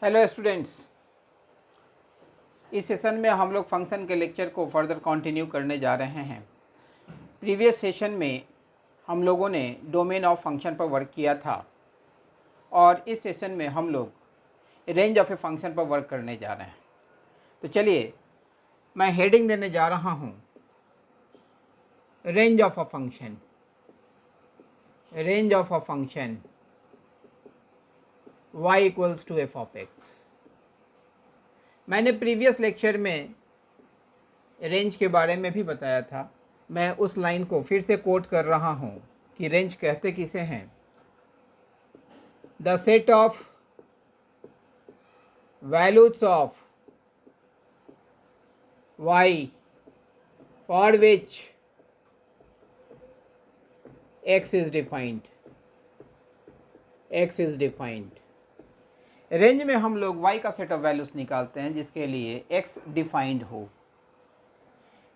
Hello students, इस session में हम लोग फंक्शन के लेक्चर को फर्दर कंटिन्यू करने जा रहे हैं। प्रीवियस सेशन में हम लोगों ने डोमेन ऑफ फंक्शन पर वर्क किया था और इस सेशन में हम लोग रेंज ऑफ ए फंक्शन पर वर्क करने जा रहे हैं। तो चलिए मैं हेडिंग देने जा रहा हूँ range of a function. Range of a function y equals to F of X. मैंने प्रीवियस लेक्चर में रेंज के बारे में भी बताया था। मैं उस लाइन को फिर से कोट कर रहा हूँ कि रेंज कहते किसे हैं? The set of values of y for which x is defined। x is defined। Range में हम लोग y का सेट ऑफ वैल्यूज निकालते हैं जिसके लिए x डिफाइंड हो।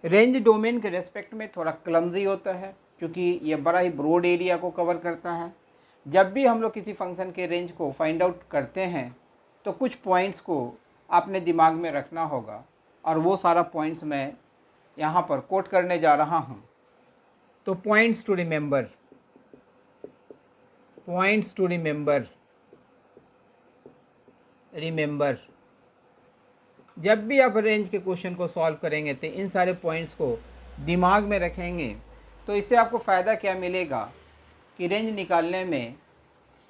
रेंज डोमेन के रेस्पेक्ट में थोड़ा क्लमजी होता है क्योंकि ये बड़ा ही ब्रॉड एरिया को कवर करता है। जब भी हम लोग किसी फंक्शन के रेंज को फाइंड आउट करते हैं तो कुछ पॉइंट्स को आपने दिमाग में रखना होगा और वो सारा पॉइंट्स मैं यहाँ पर कोट करने जा रहा हूँ। तो points to remember, points to remember. जब भी आप रेंज के क्वेश्चन को सॉल्व करेंगे तो इन सारे पॉइंट्स को दिमाग में रखेंगे। तो इससे आपको फ़ायदा क्या मिलेगा कि रेंज निकालने में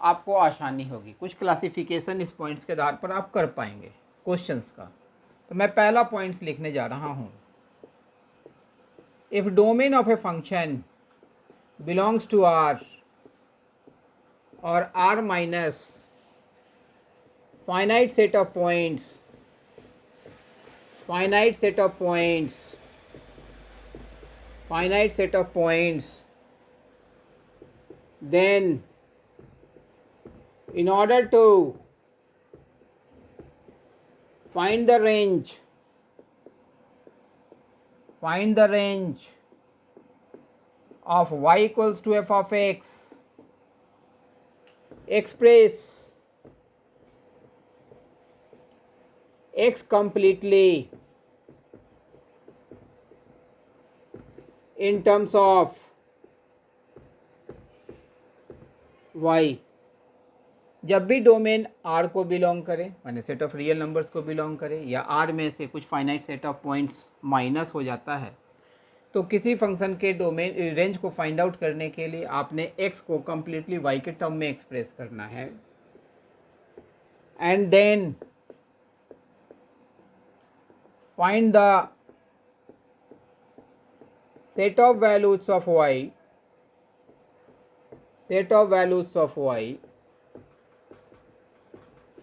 आपको आसानी होगी। कुछ क्लासिफिकेशन इस पॉइंट्स के आधार पर आप कर पाएंगे क्वेश्चंस का। तो मैं पहला पॉइंट्स लिखने जा रहा हूँ। If domain of a function belongs to R और R minus finite set of points, finite set of points, finite set of points, then in order to find the range, find the range of y equals to f of x, express x completely in terms of y। जब भी domain R को belong करे, माने set of real numbers को belong करे, या R में से कुछ finite set of points minus हो जाता है, तो किसी फंक्शन के डोमेन रेंज को फाइंड आउट करने के लिए आपने x को कम्प्लीटली y के टर्म में एक्सप्रेस करना है। And then find the set of values of y, set of values of y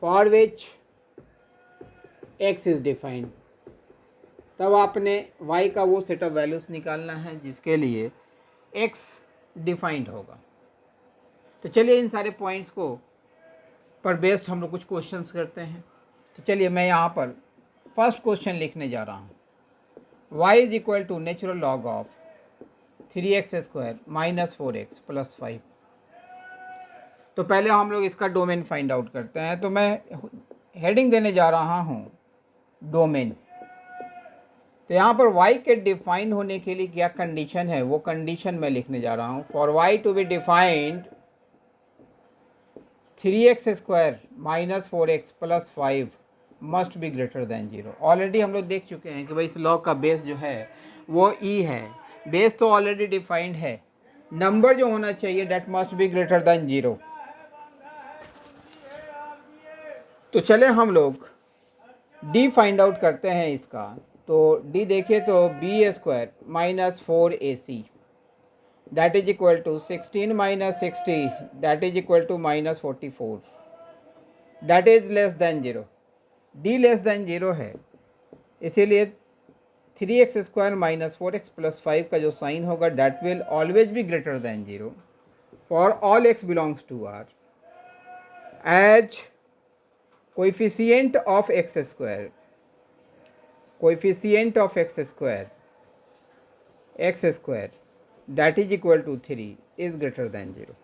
for which x is defined। तब आपने y का वो सेट ऑफ वैल्यूज निकालना है जिसके लिए x डिफाइंड होगा। तो चलिए इन सारे पॉइंट्स को पर बेस्ड हम लोग कुछ क्वेश्चंस करते हैं। तो चलिए मैं यहाँ पर फर्स्ट क्वेश्चन लिखने जा रहा हूँ। y is equal to natural log of 3x² minus 4x plus 5। तो पहले हम लोग इसका डोमेन फाइंड आउट करते हैं। तो मैं हेडिंग देने जा रहा हूँ डोमेन। तो यहाँ पर y के डिफाइंड होने के लिए क्या कंडीशन है वो कंडीशन मैं लिखने जा रहा हूँ। For y to be defined 3x² minus 4x plus 5 must be greater than 0। Already हम लोग देख चुके हैं कि भाई इस लॉग का बेस जो है वो e है। बेस तो ऑलरेडी डिफाइंड है, नंबर जो होना चाहिए that must be greater than 0। तो चले हम लोग d फाइंड आउट करते हैं इसका। तो d देखिए तो b² minus 4ac that is equal to 16 minus 60 that is equal to minus 44 that is less than 0। d less than 0 है, इसीलिए 3x² माइनस 4x प्लस 5 का जो साइन होगा that will always be greater than 0 for all x belongs to R as coefficient of x² coefficient of x² that is equal to 3 is greater than 0।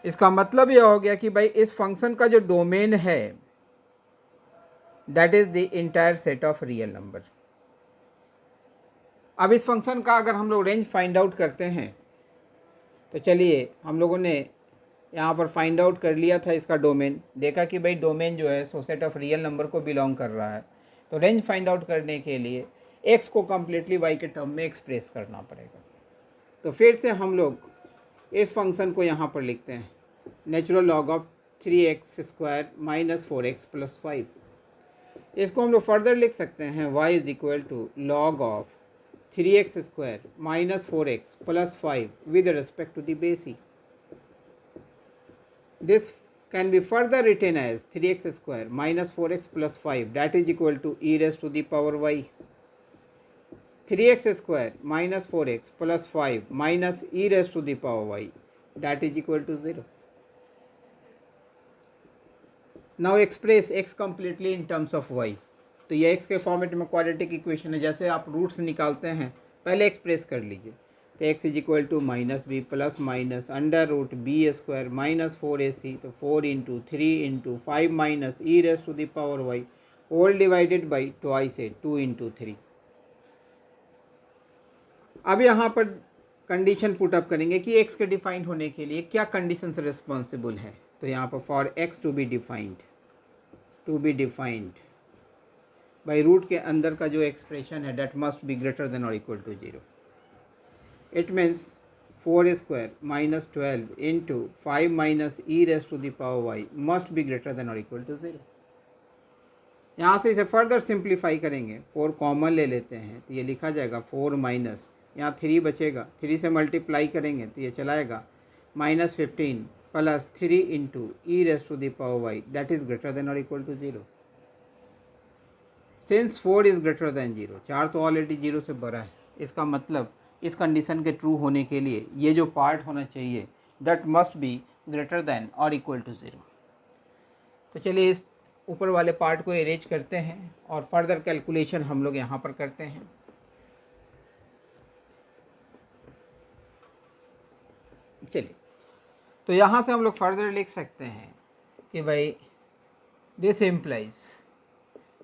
इसका मतलब यह हो गया कि भाई इस फंक्शन का जो डोमेन है that is the entire set of real number. अब इस फंक्शन का अगर हम लोग रेंज फाइंड आउट करते हैं तो चलिए, हम लोगों ने यहाँ पर फाइंड आउट कर लिया था इसका डोमेन, देखा कि भाई डोमेन जो है सो सेट ऑफ रियल नंबर को बिलोंग कर रहा है। तो रेंज फाइंड आउट करने के लिए x को कम्प्लीटली y के टर्म में एक्सप्रेस करना पड़ेगा। तो फिर से हम लोग इस फंक्शन को यहाँ पर लिखते हैं, natural log of 3x² minus 4x plus 5। इसको हम लोग फर्दर लिख सकते हैं y is equal to log of 3x² minus 4x plus 5 with respect to the base e। This can be further written as 3x² minus 4x plus 5 that is equal to e raised to the power y. 3x² minus 4x plus 5 minus e raised to the power y that is equal to 0. Now express x completely in terms of y. तो ये x के format में quadratic equation है, जैसे आप roots निकालते हैं पहले एक्सप्रेस कर लीजिए। तो x is equal to minus B plus minus under root B square minus 4ac, तो 4 into 3 into 5 minus e raise to the power y whole divided by twice है 2 इंटू 3। अब यहाँ पर कंडीशन पुटअप करेंगे कि x के defined होने के लिए क्या कंडीशन से रिस्पॉन्सिबल है। तो यहाँ पर for x to be defined by root के अंदर का जो एक्सप्रेशन है that must be greater than और equal to 0। It means 4² minus 12 into 5 minus e raised to the power y must be greater than or equal to 0। यहाँ से इसे further simplify करेंगे, 4 कॉमन ले लेते हैं तो ये लिखा जाएगा 4 माइनस, यहाँ 3 बचेगा, 3 से मल्टीप्लाई करेंगे तो ये चलाएगा minus 15 plus 3 into E raise to the power Y that is greater than और equal to 0। Since 4 is greater than 0, 4 तो ऑलरेडी 0 से बड़ा है, इसका मतलब इस कंडीशन के ट्रू होने के लिए ये जो पार्ट होना चाहिए that must be greater than और इक्वल टू 0। तो चलिए इस ऊपर वाले पार्ट को अरेंज करते हैं और फर्दर कैलकुलेशन हम लोग यहाँ पर करते हैं। चलिए, तो यहाँ से हम लोग फर्दर लिख सकते हैं कि भाई this implies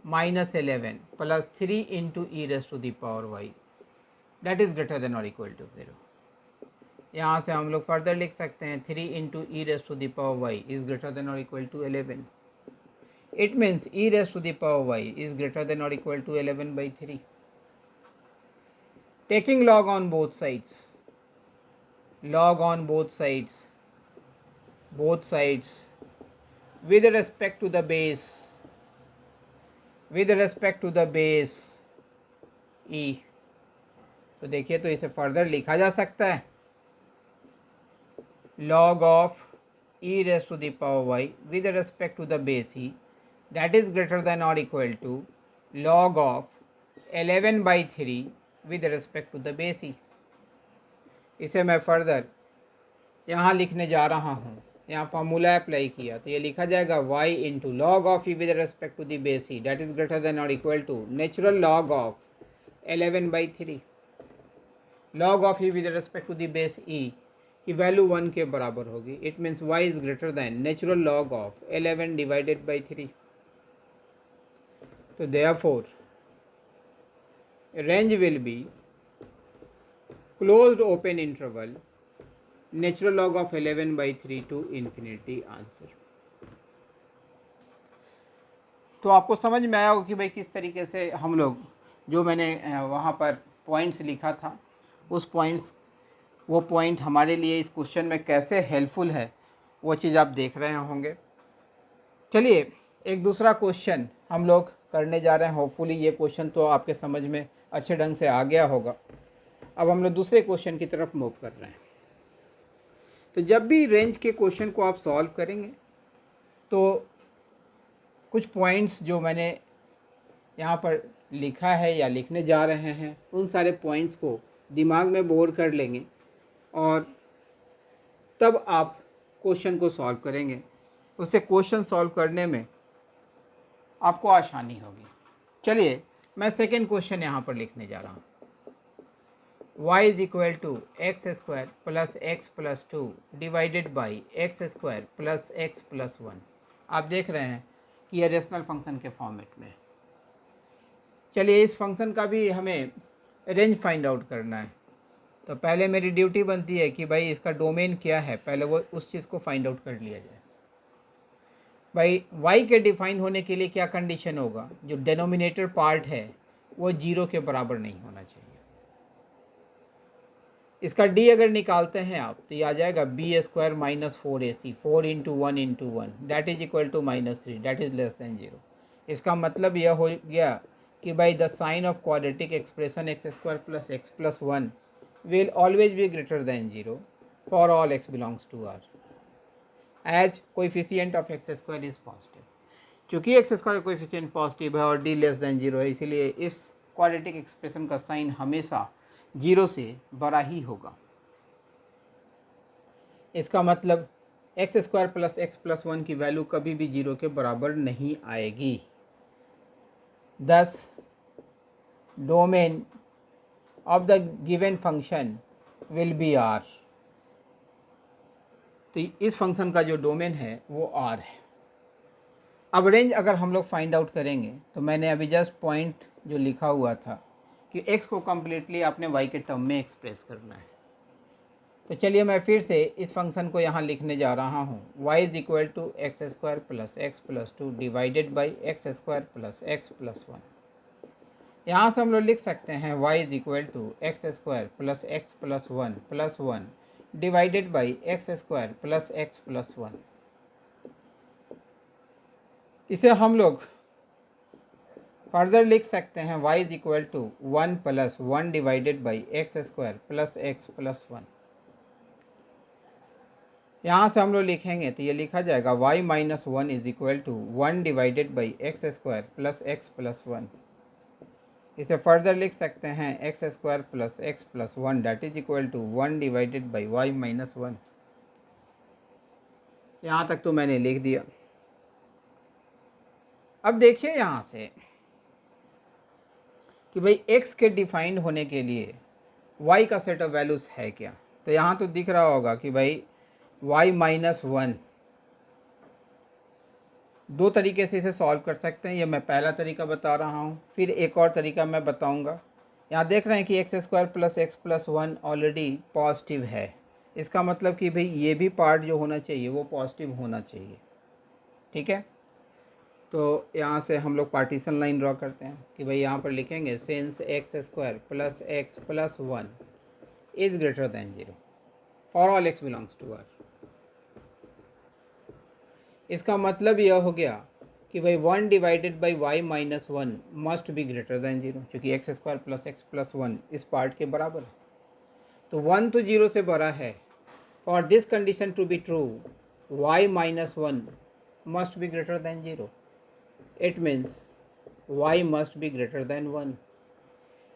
minus 11 plus 3 into E raise to the power y that is greater than or equal to 0। यहाँ से हम लोग फर्दर लिख सकते हैं 3 into E raise to the power Y is greater than और equal to 11। It means E raise to the power Y is greater than और equal to 11/3। Taking log on both sides with respect to the base e। तो देखिए, तो इसे further लिखा जा सकता है log of e raise to the power y with respect to the base e that is greater than और equal to log of 11/3 with respect to the base e। इसे मैं फर्दर यहाँ लिखने जा रहा हूँ, यहाँ फार्मूला अप्लाई किया तो ये लिखा जाएगा y into log of e with respect to the base e that is greater than और equal to natural log of 11/3। log of e with respect to the base e की value 1 के बराबर होगी। It means y is greater than natural log of 11 divided by 3। तो therefore range will be closed open interval natural log of 11/3 to infinity answer. तो आपको समझ में आया होगा कि भाई किस तरीके से हम लोग जो मैंने वहाँ पर पॉइंट्स लिखा था उस वो पॉइंट हमारे लिए इस क्वेश्चन में कैसे हेल्पफुल है, वो चीज़ आप देख रहे होंगे। चलिए, एक दूसरा क्वेश्चन हम लोग करने जा रहे हैं। होपफुली ये क्वेश्चन तो आपके समझ में अच्छे ढंग से आ गया होगा। अब हम लोग दूसरे क्वेश्चन की तरफ मूव कर रहे हैं। तो जब भी रेंज के क्वेश्चन को आप सॉल्व करेंगे तो कुछ पॉइंट्स जो मैंने यहाँ पर लिखा है या लिखने जा रहे हैं उन सारे पॉइंट्स को दिमाग में बोर कर लेंगे और तब आप क्वेश्चन को सॉल्व करेंगे। उससे क्वेश्चन सॉल्व करने में आपको आसानी होगी। चलिए, मैं सेकेंड क्वेश्चन यहाँ पर लिखने जा रहा हूँ। y is equal to x² plus x + 2 divided by x² plus x + 1। आप देख रहे हैं कि ये रेशनल फंक्शन के फॉर्मेट में। चलिए इस फंक्शन का भी हमें रेंज फाइंड आउट करना है। तो पहले मेरी ड्यूटी बनती है कि भाई इसका डोमेन क्या है, पहले वो उस चीज़ को फाइंड आउट कर लिया जाए। भाई y के डिफाइन होने के लिए क्या कंडीशन होगा, जो डेनोमिनेटर पार्ट है वो 0 के बराबर नहीं होना चाहिए। इसका d अगर निकालते हैं आप तो ये आ जाएगा b square minus 4ac, 4 into 1 into 1 that is equal to -3 that is less than 0। इसका मतलब यह हो गया कि भाई the sign of quadratic expression x square plus x plus 1 will always be greater than 0 for all x belongs to R as coefficient of x square is positive। चूँकि x square coefficient positive है और d less than 0 है, इसीलिए इस quadratic expression का sign हमेशा 0 से बड़ा ही होगा। इसका मतलब x square plus x plus 1 की वैल्यू कभी भी 0 के बराबर नहीं आएगी। Thus domain of the given function will be R. तो इस फंक्शन का जो डोमेन है वो आर है। अब रेंज अगर हम लोग फाइंड आउट करेंगे तो मैंने अभी जस्ट पॉइंट जो लिखा हुआ था कि x को कम्प्लीटली आपने y के टर्म में एक्सप्रेस करना है। तो चलिए मैं फिर से इस फंक्शन को यहाँ लिखने जा रहा हूँ, y is equal to x square plus x plus 2 divided by x square plus x plus 1। यहाँ से हम लोग लिख सकते हैं y is equal to x square plus x plus 1 divided by x square plus x plus 1। इसे हम लोग फर्दर लिख सकते हैं y is equal to 1 plus 1 divided by x square plus x plus 1। यहाँ से हम लोग लिखेंगे तो ये लिखा जाएगा y minus 1 is equal to 1 divided by x square plus x plus 1। इसे फर्दर लिख सकते हैं x square plus 1 that is equal to 1 divided by y minus 1। यहाँ तक तो मैंने लिख दिया। अब देखिए यहाँ से कि भाई x के डिफाइंड होने के लिए y का सेट ऑफ वैल्यूज़ है क्या। तो यहाँ तो दिख रहा होगा कि भाई y माइनस 1, दो तरीके से इसे सॉल्व कर सकते हैं। ये मैं पहला तरीका बता रहा हूँ, फिर एक और तरीका मैं बताऊँगा। यहाँ देख रहे हैं कि x square plus x plus 1 already positive है। इसका मतलब कि भाई ये भी पार्ट जो होना चाहिए वो पॉजिटिव होना चाहिए। ठीक है, तो यहाँ से हम लोग पार्टीशन लाइन ड्रॉ करते हैं कि भाई यहाँ पर लिखेंगे since x square plus 1 is greater than 0 for all x belongs to R. इसका मतलब यह हो गया कि भाई 1 divided by y minus 1 must be greater than 0, क्योंकि x square plus x plus 1 इस पार्ट के बराबर है। तो 1 तो 0 से बड़ा है। For this condition to be true y minus 1 must be greater than 0। It means y must be greater than 1,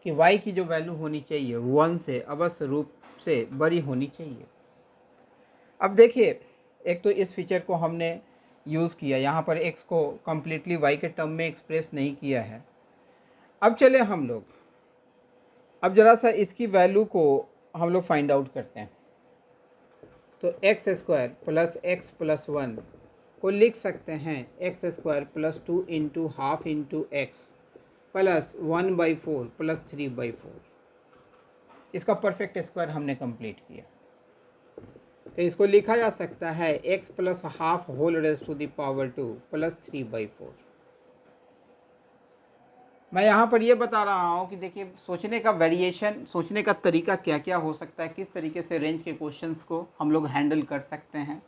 कि y की जो वैल्यू होनी चाहिए 1 से अवश्य रूप से बड़ी होनी चाहिए। अब देखिए, एक तो इस फीचर को हमने यूज़ किया, यहाँ पर x को कम्प्लीटली y के टर्म में एक्सप्रेस नहीं किया है। अब चले हम लोग अब ज़रा सा इसकी वैल्यू को हम लोग फाइंड आउट करते हैं। तो एक्स स्क्वायर प्लस 1 को लिख सकते हैं x square plus 2 into half into x plus 1/4 plus 3/4। इसका परफेक्ट स्क्वायर हमने कंप्लीट किया। तो इसको लिखा जा सकता है x plus half whole raise to the power 2 plus 3/4। मैं यहाँ पर ये बता रहा हूँ कि देखिए सोचने का वेरिएशन, सोचने का तरीका क्या क्या हो सकता है, किस तरीके से रेंज के क्वेश्चंस को हम लोग हैंडल कर सकते हैं।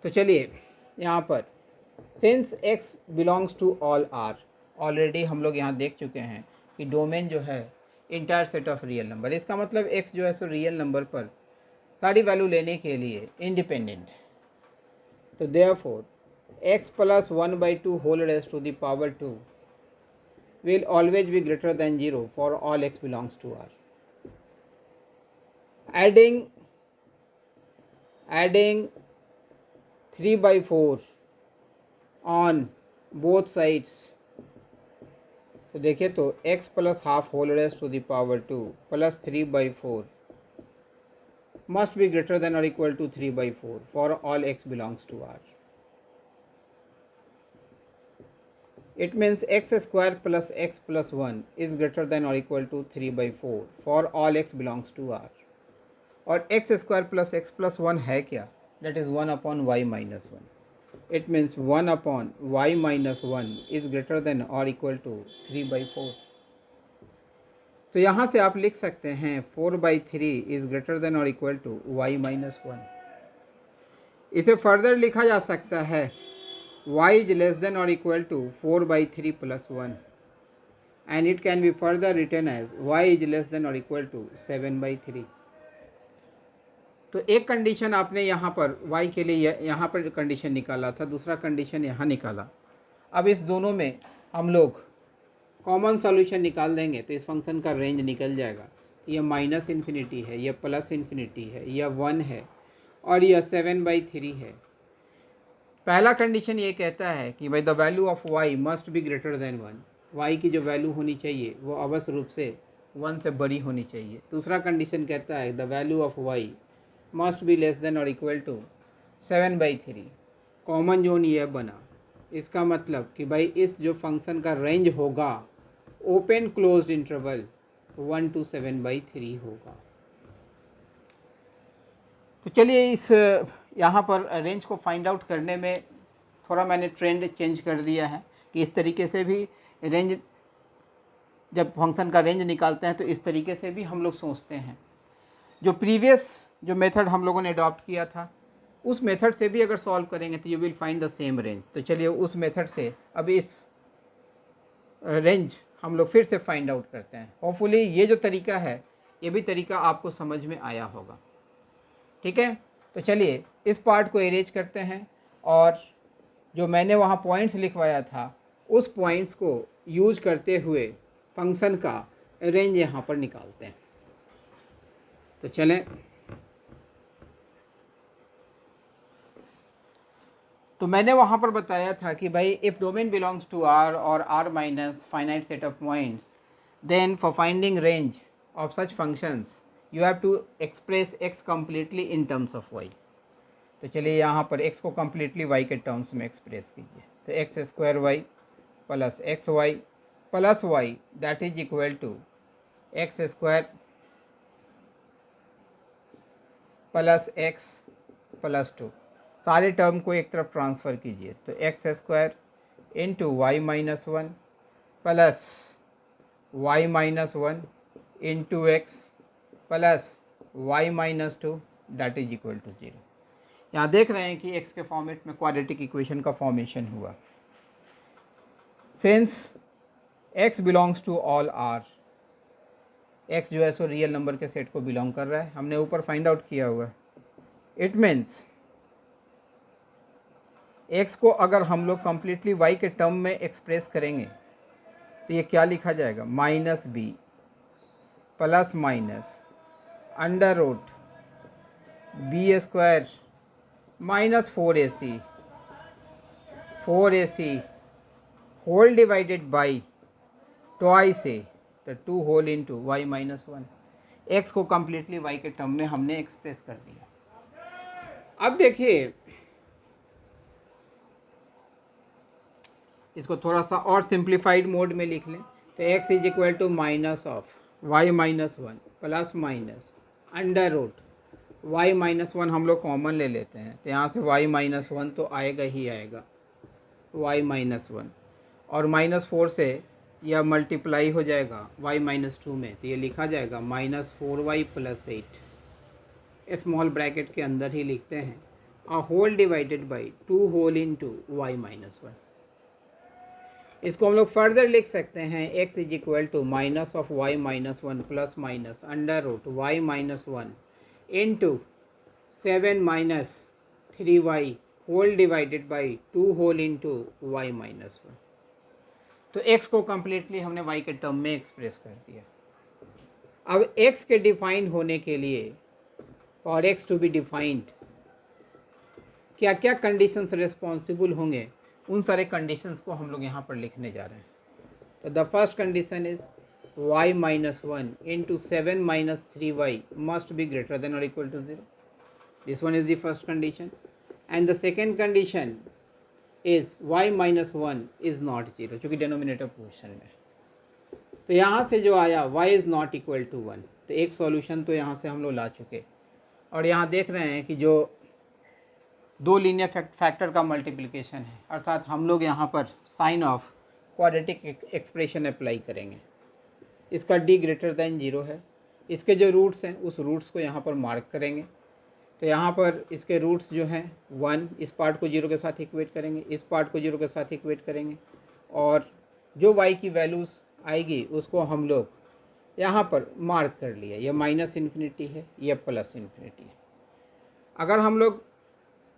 तो चलिए यहाँ पर since x belongs to all R, already हम लोग यहाँ देख चुके हैं कि डोमेन जो है entire set of real number. इसका मतलब x जो है सो रियल नंबर पर सारी वैल्यू लेने के लिए इंडिपेंडेंट। तो therefore x plus 1/2 whole raise to the power 2 will always be greater than 0 for all x belongs to R. Adding 3/4 on both sides, तो देखिए तो x plus half whole raise to the power 2 plus 3/4 must be greater than or equal to 3/4 for all x belongs to R. It means x square plus x plus 1 is greater than or equal to 3/4 for all x belongs to R. और x square plus x plus 1 है क्या? That is 1 upon y minus 1. It means 1 upon y minus 1 is greater than or equal to 3/4. तो यहाँ से आप लिख सकते हैं 4/3 is greater than or equal to y minus 1. इसे फर्दर लिखा जा सकता है y is less than or equal to 4/3 plus 1, and it can be further written as y is less than or equal to 7/3. तो एक condition आपने यहाँ पर y के लिए यहाँ पर कंडीशन निकाला था, दूसरा कंडीशन यहाँ निकाला. अब इस दोनों में हम लोग कॉमन सॉल्यूशन निकाल देंगे तो इस फंक्शन का रेंज निकल जाएगा. यह माइनस इन्फिनिटी है, यह प्लस इन्फिनिटी है, यह 1 है और यह 7/3 है. पहला कंडीशन ये कहता है कि भाई the value of y must be greater then 1. y की जो वैल्यू होनी चाहिए वो अवश्य रूप से 1 से बड़ी होनी चाहिए. दूसरा कंडीशन कहता है the value of y must be less than और इक्वल टू 7/3. कॉमन जोन ये बना. इसका मतलब कि भाई इस जो फंक्शन का रेंज होगा ओपन क्लोज्ड इंटरवल 1 to 7/3 होगा. तो चलिए इस यहाँ पर रेंज को फाइंड आउट करने में थोड़ा मैंने ट्रेंड चेंज कर दिया है कि इस तरीके से भी रेंज, जब फंक्शन का रेंज निकालते हैं तो इस तरीके से भी हम लोग सोचते हैं. जो प्रीवियस जो मेथड हम लोगों ने अडॉप्ट किया था उस मेथड से भी अगर सॉल्व करेंगे तो you will find the same range. तो चलिए उस मेथड से अब इस रेंज हम लोग फिर से फाइंड आउट करते हैं. होपफुली ये जो तरीका है ये भी तरीका आपको समझ में आया होगा. ठीक है, तो चलिए इस पार्ट को एरेंज करते हैं और जो मैंने वहाँ पॉइंट्स लिखवाया था उस पॉइंट्स को यूज करते हुए फंक्शन का रेंज यहाँ पर निकालते हैं. तो चलें, तो मैंने वहाँ पर बताया था कि भाई if domain belongs to R और R minus finite set of points, then for finding range of such functions you have to express x completely in terms of y. तो चलिए यहाँ पर x को completely y के terms में express कीजिए. तो x square y plus x y plus y that is equal to x square plus x plus 2. सारे टर्म को एक तरफ ट्रांसफ़र कीजिए. तो x square into Y minus 1 plus y minus 1 into x plus y minus 2 that is equal to 0. यहाँ देख रहे हैं कि x के फॉर्मेट में क्वाड्रेटिक इक्वेशन का फॉर्मेशन हुआ. Since x belongs to all r, x जो है सो रियल नंबर के सेट को बिलोंग कर रहा है, हमने ऊपर फाइंड आउट किया हुआ है. इट मीन्स x को अगर हम लोग कम्प्लीटली y के टर्म में एक्सप्रेस करेंगे तो ये क्या लिखा जाएगा, minus B plus minus under root B square minus 4ac whole divided by twice A, तो 2 whole into Y minus 1. X को कम्प्लीटली वाई के टर्म में हमने एक्सप्रेस कर दिया. अब देखिए इसको थोड़ा सा और सिंप्लीफाइड मोड में लिख लें. तो x is equal to minus of y minus 1 plus minus under root y minus 1 हम लोग कॉमन ले लेते हैं. तो यहाँ से वाई माइनस 1 तो आएगा ही आएगा, वाई माइनस 1 और माइनस 4 से यह मल्टीप्लाई हो जाएगा वाई माइनस 2 में. तो ये लिखा जाएगा minus 4y plus 8, small bracket के अंदर ही लिखते हैं, और whole divided by 2 whole into Y minus 1. इसको हम लोग फर्दर लिख सकते हैं x is equal to minus of y minus 1 plus minus under root y minus 1 into 7 minus 3y whole divided by 2 whole into Y minus 1. तो x को completely हमने y के टर्म में एक्सप्रेस कर दिया. अब x के डिफाइंड होने के लिए, for x to be defined, क्या क्या कंडीशंस रिस्पॉन्सिबल होंगे, उन सारे कंडीशंस को हम लोग यहाँ पर लिखने जा रहे हैं. तो the first condition is y minus 1 into 7 minus 3y must be greater than और equal to 0. This one is the first condition. And the second condition, is y minus one is not zero, चूँकि denominator position में। तो यहाँ से जो आया y is not equal to one, तो एक सॉल्यूशन तो यहाँ से हम लोग ला चुके। और यहाँ देख रहे हैं कि जो दो लीनियर फैक्टर का मल्टीप्लिकेशन है, अर्थात हम लोग यहाँ पर sign of quadratic expression apply करेंगे। इसका d ग्रेटर दैन जीरो है, इसके जो रूट्स हैं उस रूट्स को यहाँ पर मार्क करेंगे। तो यहाँ पर इसके रूट्स जो हैं 1, इस पार्ट को 0 के साथ इक्वेट करेंगे, इस पार्ट को 0 के साथ इक्वेट करेंगे, और जो y की वैल्यूज़ आएगी उसको हम लोग यहाँ पर मार्क कर लिया, यह माइनस इन्फिनिटी है, यह प्लस इन्फिनिटी है। अगर हम लोग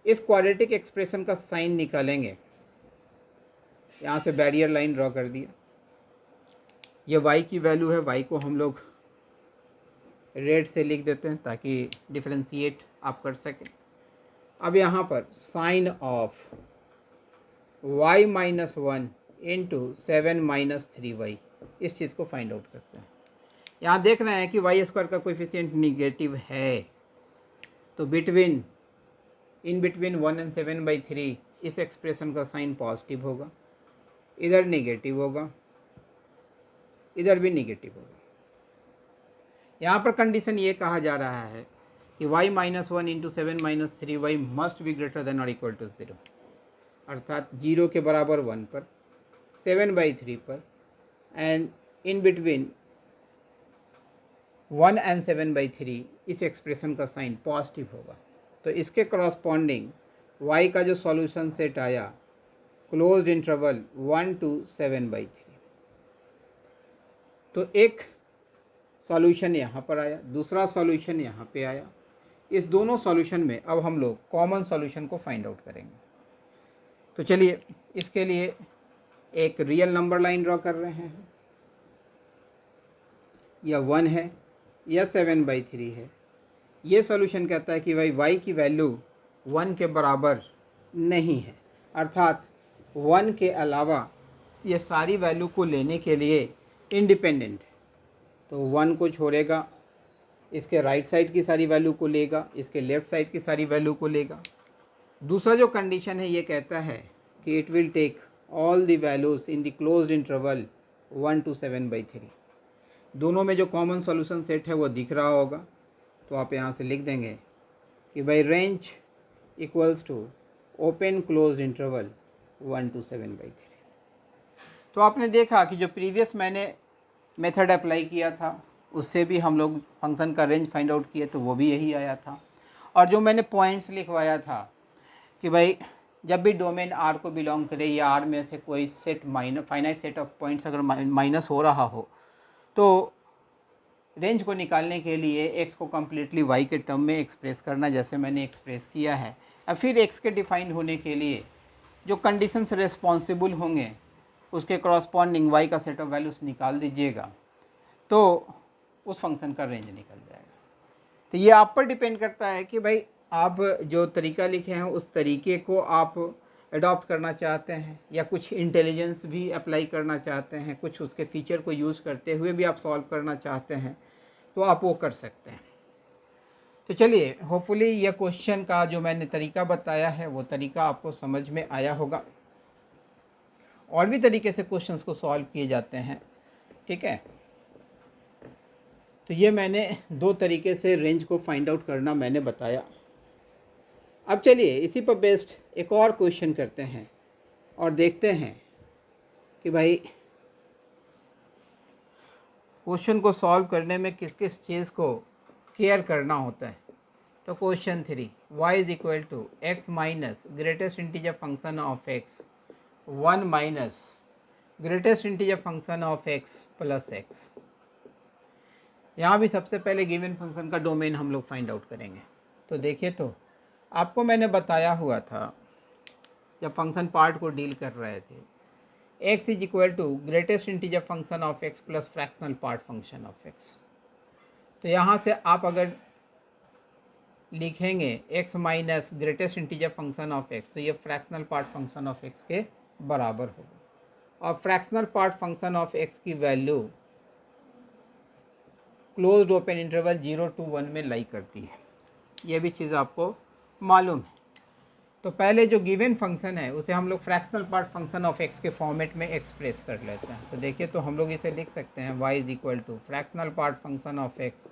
इस क्वाड्रेटिक एक्सप्रेशन का साइन निकालेंगे, यहाँ से बैरियर लाइन ड्रॉ कर दिया, ये y की वैल्यू है, y को हम लोग रेड से लिख देते हैं ताकि डिफरेंशिएट आप कर सकें। अब यहाँ पर sign of y minus one into 7 minus 3y, इस चीज़ को फाइंड आउट करते हैं। यहाँ देख रहे हैं कि वाई स्क्वायर का कोएफिशिएंट निगेटिव है, तो इन बिटवीन 1 एंड 7/3 इस एक्सप्रेशन का साइन पॉजिटिव होगा, इधर निगेटिव होगा, इधर भी निगेटिव होगा। यहाँ पर कंडीशन ये कहा जा रहा है कि y minus one into 7 minus 3y must be greater than और इक्वल टू 0, अर्थात 0 के बराबर 1 पर, 7/3 पर, एंड इन बिटवीन 1 एंड 7/3 इस एक्सप्रेशन का साइन पॉजिटिव होगा। तो इसके करस्पॉन्डिंग y का जो सॉल्यूशन सेट आया क्लोज्ड इंटरवल 1 to 7/3, तो एक सॉल्यूशन यहाँ पर आया, दूसरा सॉल्यूशन यहाँ पे आया। इस दोनों सॉल्यूशन में अब हम लोग कॉमन सॉल्यूशन को फाइंड आउट करेंगे। तो चलिए इसके लिए एक रियल नंबर लाइन ड्रॉ कर रहे हैं, या 1 है या 7/3 है। ये सॉल्यूशन कहता है कि भाई y की वैल्यू 1 के बराबर नहीं है, अर्थात 1 के अलावा ये सारी वैल्यू को लेने के लिए इंडिपेंडेंट है। तो 1 को छोड़ेगा, इसके राइट साइड की सारी वैल्यू को लेगा, इसके लेफ़्ट साइड की सारी वैल्यू को लेगा। दूसरा जो कंडीशन है ये कहता है कि it will take all the values in the closed interval 1 to 7/3। दोनों में जो कॉमन सॉल्यूशन सेट है वो दिख रहा होगा, तो आप यहाँ से लिख देंगे कि भाई range equals to open closed interval 1 to 7/3। तो आपने देखा कि जो प्रीवियस मैंने मेथड अप्लाई किया था उससे भी हम लोग फंक्शन का रेंज फाइंड आउट किए, तो वो भी यही आया था। और जो मैंने पॉइंट्स लिखवाया था कि भाई जब भी डोमेन आर को बिलोंग करे या आर में से कोई set finite set of points अगर माइनस हो रहा हो, तो रेंज को निकालने के लिए एक्स को कम्प्लीटली वाई के टर्म में एक्सप्रेस करना, जैसे मैंने एक्सप्रेस किया है। और फिर एक्स के डिफाइन होने के लिए जो कंडीशंस रिस्पॉन्सिबल होंगे उसके करस्पॉन्डिंग वाई का सेट ऑफ वैल्यूज़ निकाल दीजिएगा, तो उस फंक्शन का रेंज निकल जाएगा। तो ये आप पर डिपेंड करता है कि भाई आप जो तरीका लिखे हैं उस तरीके को आप अडॉप्ट करना चाहते हैं, या कुछ इंटेलिजेंस भी अप्लाई करना चाहते हैं, कुछ उसके फीचर को यूज़ करते हुए भी आप सॉल्व करना चाहते हैं, तो आप वो कर सकते हैं। तो चलिए, होपफुली यह क्वेश्चन का जो मैंने तरीका बताया है वो तरीका आपको समझ में आया होगा। और भी तरीके से क्वेश्चंस को सॉल्व किए जाते हैं, ठीक है। तो ये मैंने दो तरीके से रेंज को फाइंड आउट करना मैंने बताया। अब चलिए इसी पर बेस्ड एक और क्वेश्चन करते हैं और देखते हैं कि भाई क्वेश्चन को सॉल्व करने में किस किस चीज़ को केयर करना होता है। तो question 3, y is equal to x minus greatest integer function of x 1 minus greatest integer function of x plus x। यहाँ भी सबसे पहले गिवन फंक्शन का डोमेन हम लोग फाइंड आउट करेंगे। तो देखिए, तो आपको मैंने बताया हुआ था जब फंक्शन पार्ट को डील कर रहे थे, x is equal to greatest integer function of x plus fractional part function of x। तो यहाँ से आप अगर लिखेंगे x minus greatest integer function of x, तो ये fractional part function of x के बराबर होगा। और fractional part function of x की value closed open interval 0 to 1 में लाई करती है, ये भी चीज़ आपको मालूम है। तो पहले जो गिवन फंक्शन है उसे हम लोग fractional part function of x के फॉर्मेट में एक्सप्रेस कर लेते हैं। तो देखिए, तो हम लोग इसे लिख सकते हैं y is equal to fractional part function of x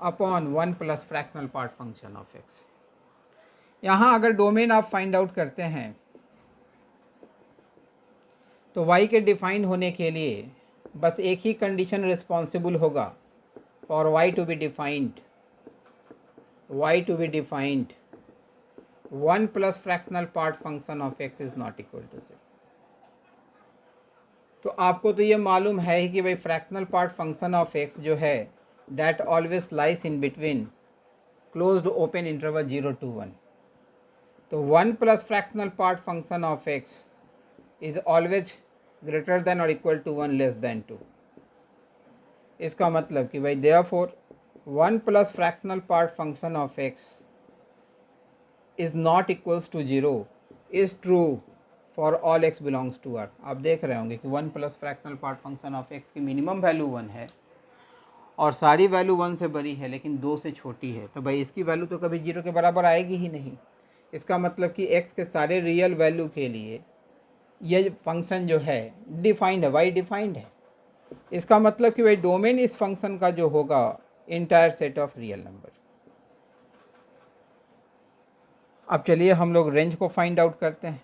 upon 1 plus fractional part function of x. यहाँ अगर डोमेन आप फाइंड आउट करते हैं तो y के डिफाइन होने के लिए बस एक ही कंडीशन रिस्पॉन्सिबल होगा for y to be defined, one plus fractional part function of x is not equal to 0। तो आपको तो ये मालूम है ही कि भाई fractional part function of x जो है that always lies in between closed open interval 0 to 1। तो 1 plus fractional part function of x is always greater than और इक्वल टू 1 लेस देन 2। इसका मतलब कि भाई therefore 1 plus fractional part function of x is not equals to 0 is true for all x belongs to R. आप देख रहे होंगे कि 1 plus fractional part function of x की मिनिमम वैल्यू 1 है और सारी वैल्यू 1 से बड़ी है लेकिन 2 से छोटी है, तो भाई इसकी वैल्यू तो कभी 0 के बराबर आएगी ही नहीं। इसका मतलब कि x के सारे रियल वैल्यू के लिए ये फंक्शन जो है डिफाइंड है, y डिफाइंड है। इसका मतलब कि भाई डोमेन इस फंक्शन का जो होगा entire set of real number. अब चलिए हम लोग रेंज को फाइंड आउट करते हैं।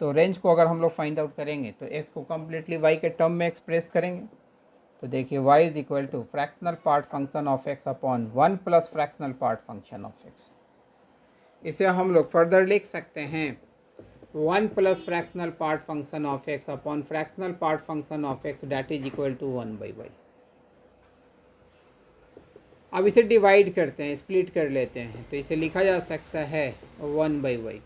तो रेंज को अगर हम लोग फाइंड आउट करेंगे तो x को कम्प्लीटली y के टर्म में एक्सप्रेस करेंगे। तो देखिए y is equal to fractional part function of x upon 1 plus fractional part function of x। इसे हम लोग फर्दर लिख सकते हैं 1 plus fractional part function of x upon fractional part function of x that is equal to 1/y। अब इसे divide करते हैं, स्प्लिट कर लेते हैं, तो इसे लिखा जा सकता है 1/y।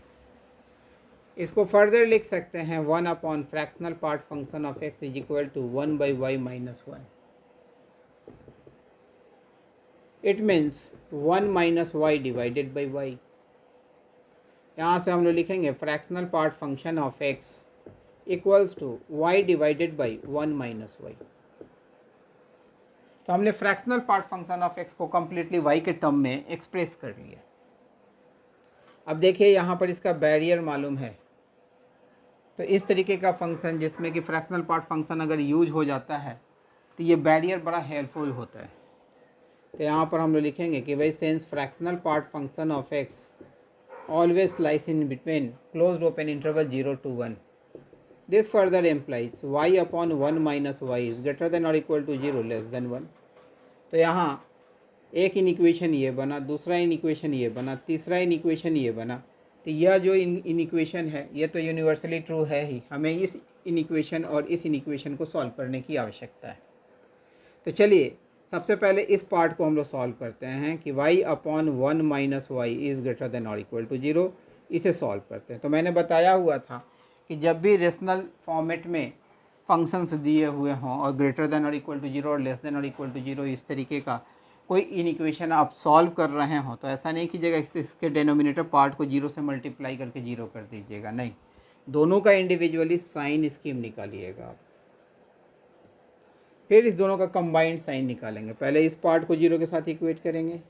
इसको फर्दर लिख सकते हैं 1 upon fractional part function of x is equal to 1/y minus 1। It means 1 minus y divided by y. यहाँ से हम लोग लिखेंगे fractional part function of x equals to y divided by 1 minus y. तो हमने fractional part function of x को completely y के term में एक्सप्रेस कर लिया। अब देखिए यहाँ पर इसका बैरियर मालूम है। तो इस तरीके का फंक्शन जिसमें कि फ्रैक्शनल पार्ट फंक्शन अगर यूज हो जाता है तो ये बैरियर बड़ा हेल्पफुल होता है। तो यहाँ पर हम लोग लिखेंगे कि भाई since fractional part function of x always lies in between closed open interval 0 to 1, this further implies y upon 1 minus y is greater than और इक्वल टू 0 लेस देन 1। तो यहाँ एक इन इक्वेशन ये बना, दूसरा इन इक्वेशन ये बना, तीसरा इन इक्वेशन ये बना। तो यह जो इन इक्वेशन है ये तो यूनिवर्सली ट्रू है ही, हमें इस इन इक्वेशन और इस इन इक्वेशन को सॉल्व करने की आवश्यकता है। तो चलिए सबसे पहले इस पार्ट को हम लोग सॉल्व करते हैं कि y upon 1 minus y is greater than और इक्वल टू 0। इसे सॉल्व करते हैं। तो मैंने बताया हुआ था कि जब भी रेशनल फॉर्मेट में फंक्शंस दिए हुए हों और ग्रेटर देन और इक्वल टू 0 और लेस देन और इक्वल टू 0 इस तरीके का कोई इन इक्वेशन आप सॉल्व कर रहे हो तो ऐसा नहीं कीजिएगा इसके डेनोमिनेटर पार्ट को 0 से मल्टीप्लाई करके 0 कर दीजिएगा, नहीं, दोनों का इंडिविजुअली साइन स्कीम निकालिएगा आप। फिर इस दोनों का कंबाइंड साइन निकालेंगे। पहले इस पार्ट को 0 के साथ इक्वेट करेंगे,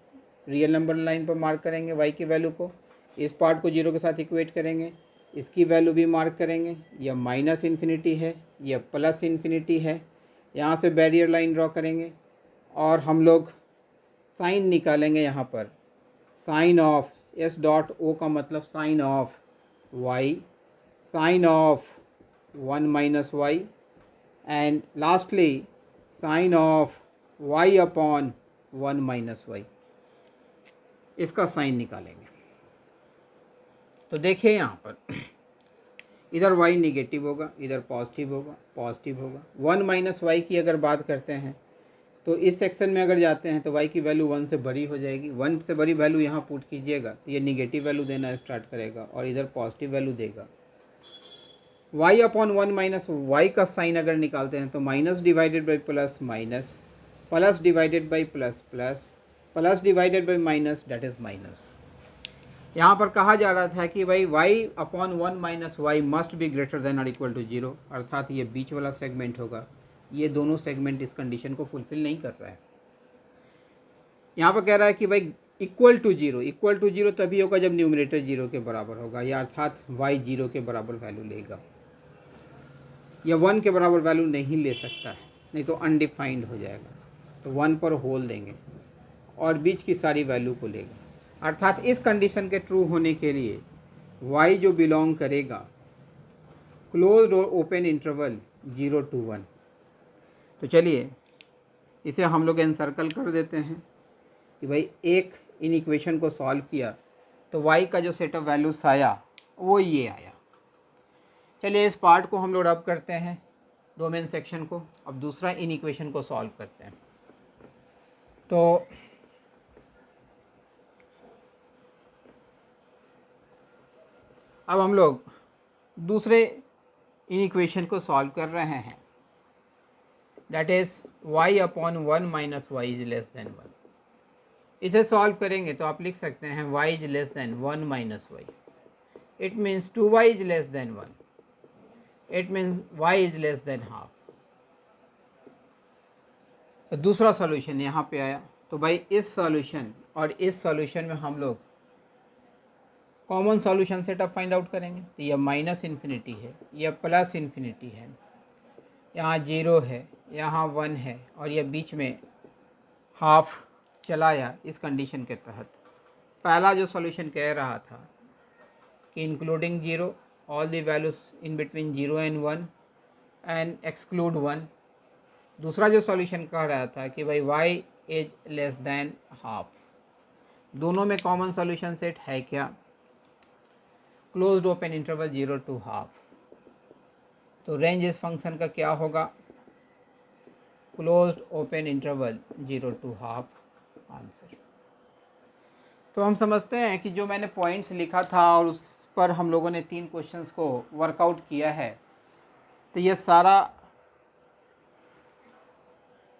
रियल नंबर लाइन पर मार्क करेंगे y की वैल्यू को। इस पार्ट को 0 के साथ इक्वेट करेंगे, इसकी वैल्यू भी मार्क करेंगे। यह माइनस इन्फिनिटी है, यह प्लस इन्फिनिटी है। यहाँ से बैरियर लाइन ड्रॉ करेंगे और हम लोग साइन निकालेंगे। यहाँ पर sign of s dot o का मतलब sign of y, sign of 1 minus y and lastly sign of y upon 1 minus y. इसका साइन निकालेंगे। तो देखिए यहाँ पर इधर y निगेटिव होगा, इधर पॉजिटिव होगा, पॉजिटिव होगा। 1 माइनस वाई की अगर बात करते हैं तो इस सेक्शन में अगर जाते हैं तो y की वैल्यू 1 से बड़ी हो जाएगी। 1 से बड़ी वैल्यू यहाँ पुट कीजिएगा तो ये निगेटिव वैल्यू देना स्टार्ट करेगा और इधर पॉजिटिव वैल्यू देगा। y अपॉन 1 माइनस वाई का साइन अगर निकालते हैं तो minus divided by plus minus, plus divided by plus plus, plus divided by minus that is minus. यहाँ पर कहा जा रहा था कि भाई y upon 1 minus y must be greater than और इक्वल टू 0, अर्थात ये बीच वाला सेगमेंट होगा। ये दोनों सेगमेंट इस कंडीशन को फुलफिल नहीं कर रहा है। यहाँ पर कह रहा है कि भाई इक्वल टू जीरो तभी होगा जब न्यूमरेटर जीरो के बराबर होगा, या अर्थात y जीरो के बराबर वैल्यू लेगा, या 1 के बराबर वैल्यू नहीं ले सकता है, नहीं तो अनडिफाइंड हो जाएगा। तो 1 पर होल देंगे और बीच की सारी वैल्यू को लेगा। अर्थात इस कंडीशन के ट्रू होने के लिए y जो बिलोंग करेगा क्लोज्ड और ओपन इंटरवल 0 to 1। तो चलिए इसे हम लोग एनसर्कल कर देते हैं कि भाई एक इन इक्वेशन को सॉल्व किया तो y का जो सेट ऑफ वैल्यूज आया वो ये आया। चलिए इस पार्ट को हम लोग रब करते हैं, डोमेन सेक्शन को। अब दूसरा इन इक्वेशन को सॉल्व करते हैं। तो अब हम लोग दूसरे इन इक्वेशन को सॉल्व कर रहे हैं, that is y upon 1 minus y is less than 1। इसे सॉल्व करेंगे तो आप लिख सकते हैं y is less than 1 minus y, it means 2y is less than 1, it means y is less than half. तो दूसरा सॉल्यूशन यहाँ पे आया। तो भाई इस सॉल्यूशन और इस सॉल्यूशन में हम लोग common solution setup find out करेंगे। तो यह माइनस इन्फिनिटी है, यह प्लस इन्फिनिटी है, यहाँ 0 है, यहाँ 1 है, और यह बीच में हाफ चलाया। इस कंडीशन के तहत पहला जो सॉल्यूशन कह रहा था कि including 0 all the values in between 0 and 1 and exclude 1। दूसरा जो सॉल्यूशन कह रहा था कि भाई y is less than half. दोनों में कॉमन सॉल्यूशन सेट है क्या? Closed open interval 0 to half. तो रेंज इस फंक्शन का क्या होगा? Closed open interval 0 to half answer. तो हम समझते हैं कि जो मैंने पॉइंट्स लिखा था और उस पर हम लोगों ने 3 क्वेश्चंस को वर्कआउट किया है, तो ये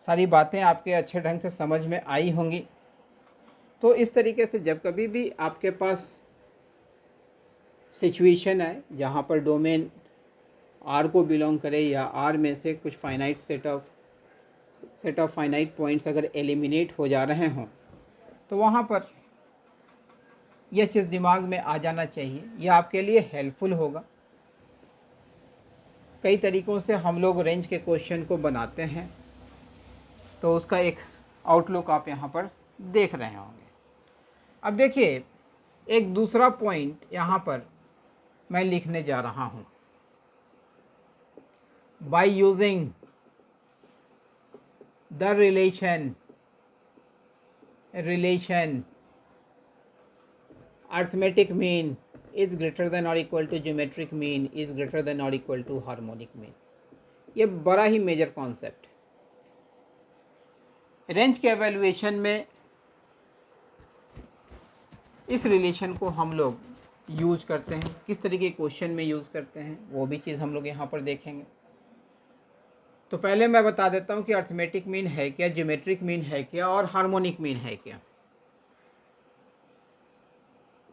सारी बातें आपके अच्छे ढंग से समझ में आई होंगी। तो इस तरीके से जब कभी भी आपके पास सिचुएशन है जहाँ पर डोमेन R को बिलोंग करे या R में से कुछ finite set of finite points अगर एलिमिनेट हो जा रहे हों, तो वहाँ पर यह चीज़ दिमाग में आ जाना चाहिए। यह आपके लिए हेल्पफुल होगा। कई तरीक़ों से हम लोग रेंज के क्वेश्चन को बनाते हैं, तो उसका एक आउटलुक आप यहाँ पर देख रहे होंगे। अब देखिए एक दूसरा पॉइंट यहाँ पर मैं लिखने जा रहा हूँ। By using the relation arithmetic mean is greater than और equal to geometric mean is greater than और इक्वल टू हार्मोनिक मीन। ये बड़ा ही मेजर कॉन्सेप्ट है। रेंज के एवेल्युएशन में इस रिलेशन को हम लोग यूज करते हैं, किस तरीके के क्वेश्चन में यूज़ करते हैं वो भी चीज़ हम लोग यहाँ पर देखेंगे। तो पहले मैं बता देता हूँ कि अर्थमेटिक मीन है क्या, ज्योमेट्रिक मीन है क्या, और हार्मोनिक मीन है क्या।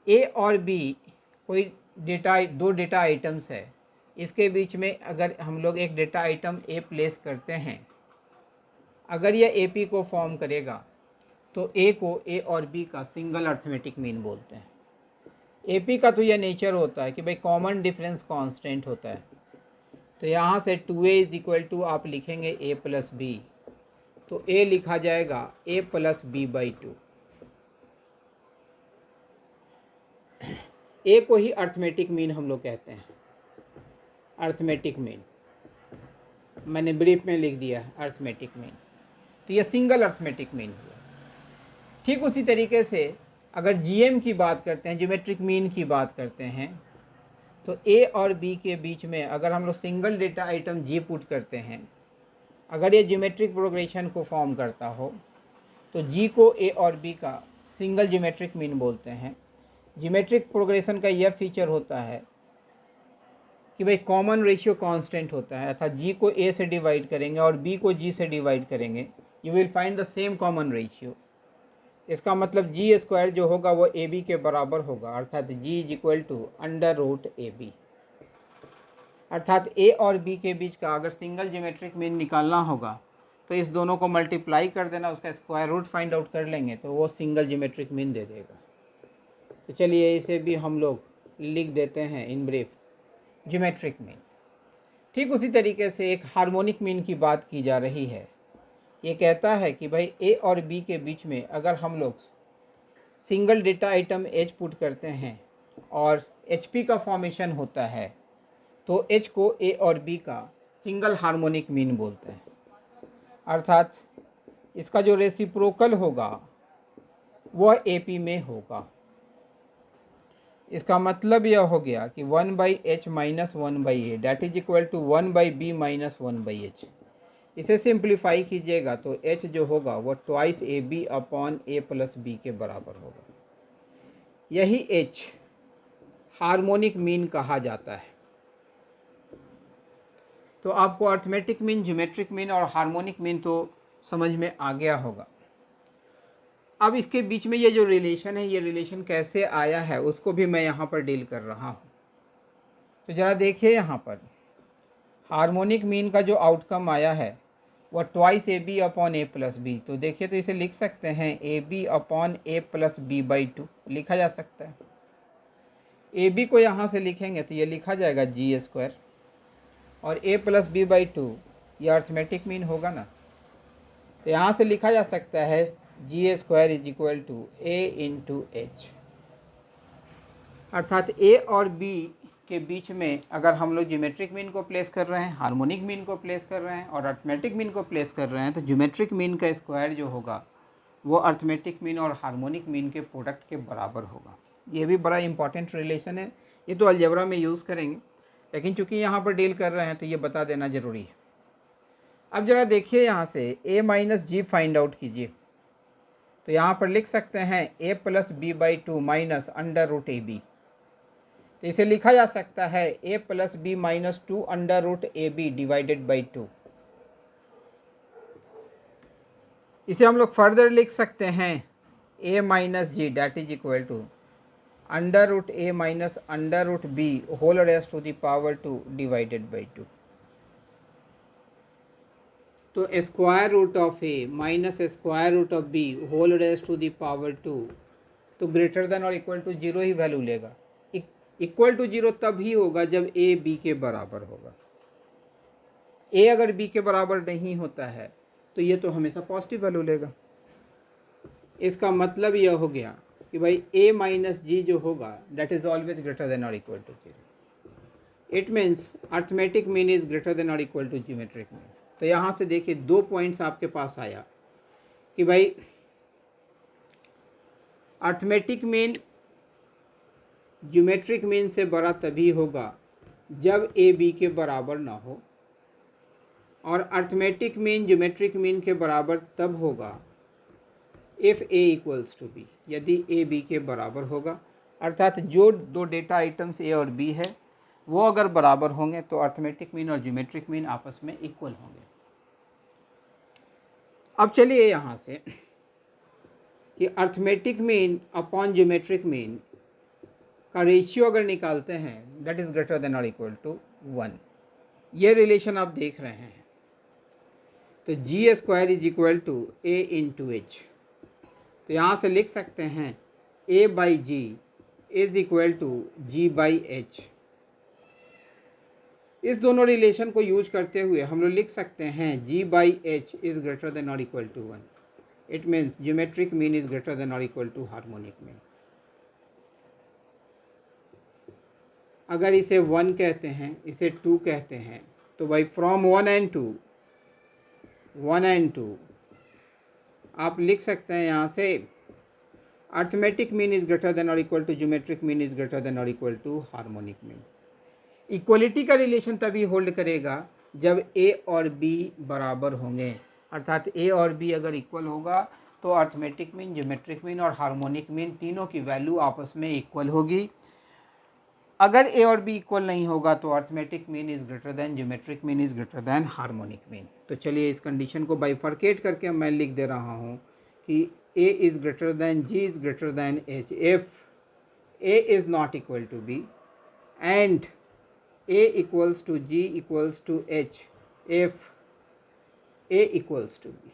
ए और बी कोई दो डेटा आइटम्स है, इसके बीच में अगर हम लोग एक डेटा आइटम ए प्लेस करते हैं, अगर यह ए पी को फॉर्म करेगा तो ए को ए और बी का सिंगल अर्थमेटिक मीन बोलते हैं। ए पी का तो यह नेचर होता है कि भाई कॉमन डिफरेंस कांस्टेंट होता है। तो यहाँ से 2a इज इक्वल टू आप लिखेंगे a प्लस बी, तो a लिखा जाएगा a plus b by 2। a को ही अर्थमेटिक मीन हम लोग कहते हैं। अर्थमेटिक मीन मैंने ब्रीफ में लिख दिया है अर्थमेटिक मीन, तो यह सिंगल अर्थमेटिक मीन हुआ। ठीक उसी तरीके से अगर जीएम की बात करते हैं, ज्योमेट्रिक मीन की बात करते हैं, तो ए और बी के बीच में अगर हम लोग सिंगल डेटा आइटम जी पुट करते हैं, अगर ये ज्योमेट्रिक प्रोग्रेशन को फॉर्म करता हो तो जी को ए और बी का सिंगल ज्योमेट्रिक मीन बोलते हैं। ज्योमेट्रिक प्रोग्रेशन का यह फीचर होता है कि भाई कॉमन रेशियो कांस्टेंट होता है, अर्थात जी को ए से डिवाइड करेंगे और बी को जी से डिवाइड करेंगे, you will find the same common ratio. इसका मतलब जी स्क्वायर जो होगा वो ए बी के बराबर होगा, अर्थात G is equal to under root A B. अर्थात ए और बी के बीच का अगर सिंगल ज्योमेट्रिक मीन निकालना होगा तो इस दोनों को मल्टीप्लाई कर देना, उसका स्क्वायर रूट फाइंड आउट कर लेंगे तो वो सिंगल ज्योमेट्रिक मीन दे देगा। तो चलिए इसे भी हम लोग लिख देते हैं इन ब्रीफ ज्योमेट्रिक मीन। ठीक उसी तरीके से एक हार्मोनिक मीन की बात की जा रही है। ये कहता है कि भाई ए और बी के बीच में अगर हम लोग single data item H put करते हैं और एच पी का फॉर्मेशन होता है तो एच को ए और बी का सिंगल हार्मोनिक मीन बोलते हैं। अर्थात इसका जो रेसिप्रोकल होगा वह ए पी में होगा। इसका मतलब यह हो गया कि 1/h minus 1/a that is equal to 1/b minus 1/h। इसे सिंप्लीफाई कीजिएगा तो h जो होगा वो twice a b upon a plus b के बराबर होगा। यही h हार्मोनिक मीन कहा जाता है। तो आपको अर्थमेटिक मीन, ज्योमेट्रिक मीन और हार्मोनिक मीन तो समझ में आ गया होगा। अब इसके बीच में ये जो रिलेशन है, ये रिलेशन कैसे आया है उसको भी मैं यहाँ पर डील कर रहा हूँ। तो ज़रा देखिए यहाँ पर हार्मोनिक मीन का जो आउटकम आया है वह twice a b upon a plus b. तो देखिए तो इसे लिख सकते हैं a b upon a plus b by 2 लिखा जा सकता है। ए बी को यहाँ से लिखेंगे तो ये लिखा जाएगा जी स्क्वायर और ए प्लस बी बाई 2 ये अर्थमेटिक मीन होगा ना। तो यहाँ से लिखा जा सकता है G square is equal to A into H. अर्थात ए और बी के बीच में अगर हम लोग ज्योमेट्रिक मीन को प्लेस कर रहे हैं, हार्मोनिक मीन को प्लेस कर रहे हैं और अर्थमेटिक मीन को प्लेस कर रहे हैं तो ज्योमेट्रिक मीन का स्क्वायर जो होगा वो अर्थमेटिक मीन और हार्मोनिक मीन के प्रोडक्ट के बराबर होगा। ये भी बड़ा इंपॉर्टेंट रिलेशन है, ये तो अलजेब्रा में यूज़ करेंगे लेकिन चूंकि यहाँ पर डील कर रहे हैं तो ये बता देना ज़रूरी है। अब ज़रा देखिए यहाँ से a minus G find out कीजिए। तो यहाँ पर लिख सकते हैं a plus b by 2 minus under root A b. तो इसे लिखा जा सकता है a plus b minus 2 under root A b divided by 2। इसे हम लोग फर्दर लिख सकते हैं a minus G that is equal to under root a minus under root b whole raised to the power 2 divided by 2। तो square root of a minus square root of b whole raised to the power 2 तो greater than और equal to 0 ही value लेगा। Equal to 0 तब ही होगा जब A B के बराबर होगा। ए अगर बी के बराबर नहीं होता है तो ये तो हमेशा पॉजिटिव वैल्यू लेगा। इसका मतलब यह हो गया कि भाई a माइनस जी जो होगा that is always greater than और equal to 0। It means arithmetic mean is greater than और इक्वल टू ज्योमेट्रिक मीन। तो यहाँ से देखिए 2 पॉइंट्स आपके पास आया कि भाई अर्थमेटिक मीन ज्योमेट्रिक मीन से बड़ा तभी होगा जब ए बी के बराबर ना हो और अर्थमेटिक मीन ज्योमेट्रिक मीन के बराबर तब होगा if a equals to b, यदि ए बी के बराबर होगा। अर्थात जो दो डेटा आइटम्स ए और बी है वो अगर बराबर होंगे तो अर्थमेटिक मीन और ज्योमेट्रिक मीन आपस में इक्वल होंगे। अब चलिए यहाँ से कि arithmetic mean upon geometric mean का रेशियो अगर निकालते हैं दैट इज ग्रेटर देन और इक्वल टू 1। ये रिलेशन आप देख रहे हैं। तो G square is equal to A into H. तो यहाँ से लिख सकते हैं a by G is equal to G by H. इस दोनों रिलेशन को यूज करते हुए हम लोग लिख सकते हैं g by H is greater than और equal to 1। It means geometric mean is greater than और इक्वल टू हार्मोनिक मीन। अगर इसे 1 कहते हैं, इसे 2 कहते हैं तो भाई फ्रॉम 1 एंड 2 आप लिख सकते हैं यहाँ से arithmetic mean is greater than और equal to geometric mean is greater than और equal to harmonic mean. Equality का रिलेशन तभी होल्ड करेगा जब ए और बी बराबर होंगे। अर्थात ए और बी अगर इक्वल होगा तो अर्थमेटिक मीन, ज्योमेट्रिक मीन और हार्मोनिक मीन तीनों की वैल्यू आपस में इक्वल होगी। अगर ए और बी इक्वल नहीं होगा तो arithmetic mean is greater then, geometric mean is greater then harmonic mean. तो चलिए इस कंडीशन को बाइफर्केट करके मैं लिख दे रहा हूँ कि a is greater than g is greater than h if a is not equal to b and a equals to g equals to h if a equals to b.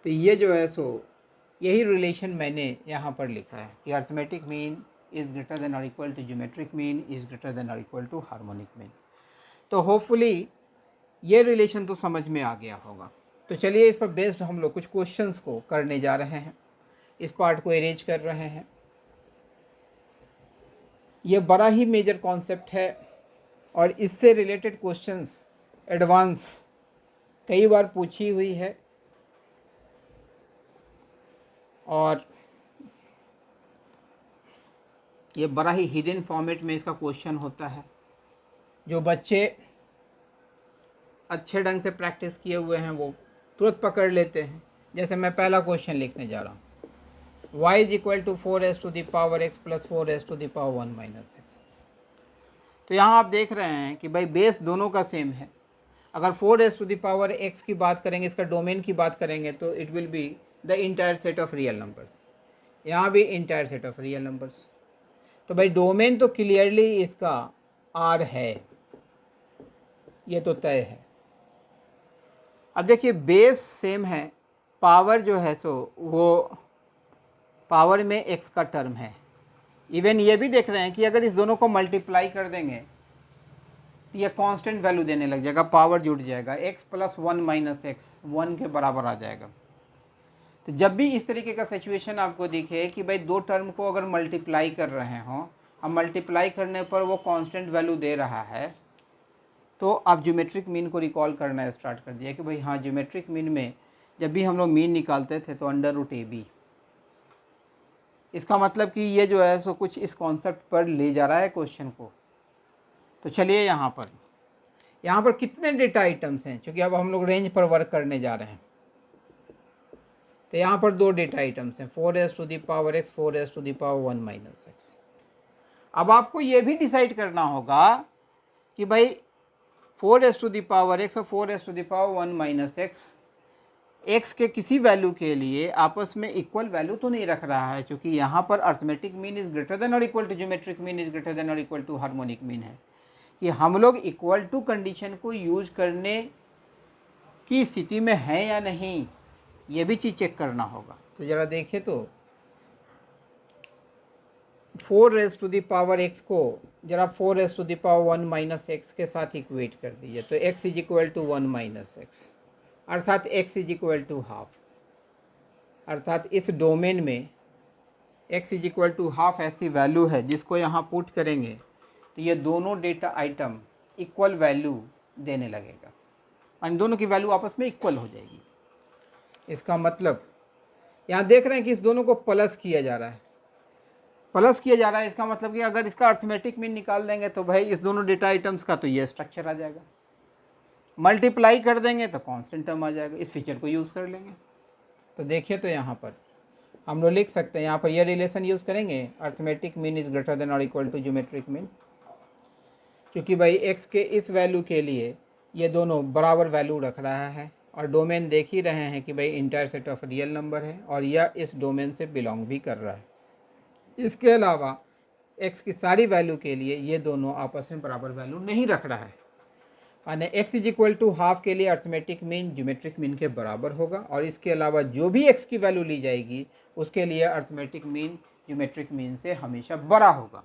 तो ये जो है सो यही रिलेशन मैंने यहाँ पर लिखा है कि arithmetic mean is greater than और equal to geometric mean is greater than और इक्वल टू हार्मोनिक मीन। तो होपफुली ये रिलेशन तो समझ में आ गया होगा। तो चलिए इस पर बेस्ड हम लोग कुछ क्वेश्चंस को करने जा रहे हैं, इस पार्ट को अरेंज कर रहे हैं। ये बड़ा ही मेजर कॉन्सेप्ट है और इससे रिलेटेड क्वेश्चंस एडवांस कई बार पूछी हुई है और ये बड़ा ही हिडन फॉर्मेट में इसका क्वेश्चन होता है। जो बच्चे अच्छे ढंग से प्रैक्टिस किए हुए हैं वो तुरंत पकड़ लेते हैं। जैसे मैं पहला क्वेश्चन लिखने जा रहा हूँ, y is equal to 4s to the power x plus 4s to the power 1 minus x. तो यहाँ आप देख रहे हैं कि भाई बेस दोनों का सेम है। अगर 4s to the power x की बात करेंगे, इसका डोमेन की बात करेंगे, तो it will be the entire set of real numbers. यहाँ भी entire set of real numbers. तो भाई डोमेन तो क्लियरली इसका r है, ये तो तय है। अब देखिए बेस सेम है, पावर जो है सो वो पावर में x का टर्म है। इवन ये भी देख रहे हैं कि अगर इस दोनों को मल्टीप्लाई कर देंगे तो ये कांस्टेंट वैल्यू देने लग जाएगा, पावर जुड़ जाएगा, x प्लस 1 माइनस एक्स 1 के बराबर आ जाएगा। तो जब भी इस तरीके का सिचुएशन आपको दिखे कि भाई दो टर्म को अगर मल्टीप्लाई कर रहे हों, अब मल्टीप्लाई करने पर वो कांस्टेंट वैल्यू दे रहा है, तो आप ज्योमेट्रिक मीन को रिकॉल करना स्टार्ट कर दिया कि भाई हाँ, ज्योमेट्रिक मीन में जब भी हम लोग मीन निकालते थे तो अंडर रूट ए बी। इसका मतलब कि ये जो है सो कुछ इस कॉन्सेप्ट पर ले जा रहा है क्वेश्चन को। तो चलिए यहाँ पर कितने डेटा आइटम्स हैं, क्योंकि अब हम लोग रेंज पर वर्क करने जा रहे हैं। तो यहाँ पर दो डेटा आइटम्स हैं, 4s to the power x 4s to the power 1 minus x. अब आपको ये भी डिसाइड करना होगा कि भाई 4s to the power x और 4s to the power 1 minus x x के किसी वैल्यू के लिए आपस में इक्वल वैल्यू तो नहीं रख रहा है, क्योंकि यहाँ पर arithmetic mean is greater than और equal to geometric mean is greater than और इक्वल टू हार्मोनिक मीन है, कि हम लोग इक्वल टू कंडीशन को यूज करने की स्थिति में है या नहीं, ये भी चीज़ चेक करना होगा। तो ज़रा देखिए, तो 4s to the power x को जरा 4s to the power 1 minus x के साथ इक्वेट कर दीजिए। तो x is equal to 1 minus x, अर्थात x is equal to half. अर्थात इस डोमेन में x is equal to half ऐसी वैल्यू है जिसको यहाँ पुट करेंगे तो ये दोनों डेटा आइटम इक्वल वैल्यू देने लगेगा, और दोनों की वैल्यू आपस में इक्वल हो जाएगी। इसका मतलब यहाँ देख रहे हैं कि इस दोनों को प्लस किया जा रहा है, इसका मतलब कि अगर इसका अर्थमेटिक मीन निकाल देंगे तो भाई इस दोनों डेटा आइटम्स का तो ये स्ट्रक्चर आ जाएगा, मल्टीप्लाई कर देंगे तो कांस्टेंट टर्म आ जाएगा। इस फीचर को यूज़ कर लेंगे। तो देखिए, तो यहाँ पर हम लोग लिख सकते हैं, यहाँ पर ये रिलेशन यूज़ करेंगे, arithmetic mean is greater than और इक्वल टू ज्योमेट्रिक मीन, क्योंकि भाई x के इस वैल्यू के लिए ये दोनों बराबर वैल्यू रख रहा है, और डोमेन देख ही रहे हैं कि भाई entire set of real number है और यह इस डोमेन से बिलोंग भी कर रहा है। इसके अलावा x की सारी वैल्यू के लिए ये दोनों आपस में बराबर वैल्यू नहीं रख रहा है, यानी x is equal to half के लिए अर्थमेटिक मीन ज्योमेट्रिक मीन के बराबर होगा, और इसके अलावा जो भी x की वैल्यू ली जाएगी उसके लिए अर्थमेटिक मीन ज्योमेट्रिक मीन से हमेशा बड़ा होगा।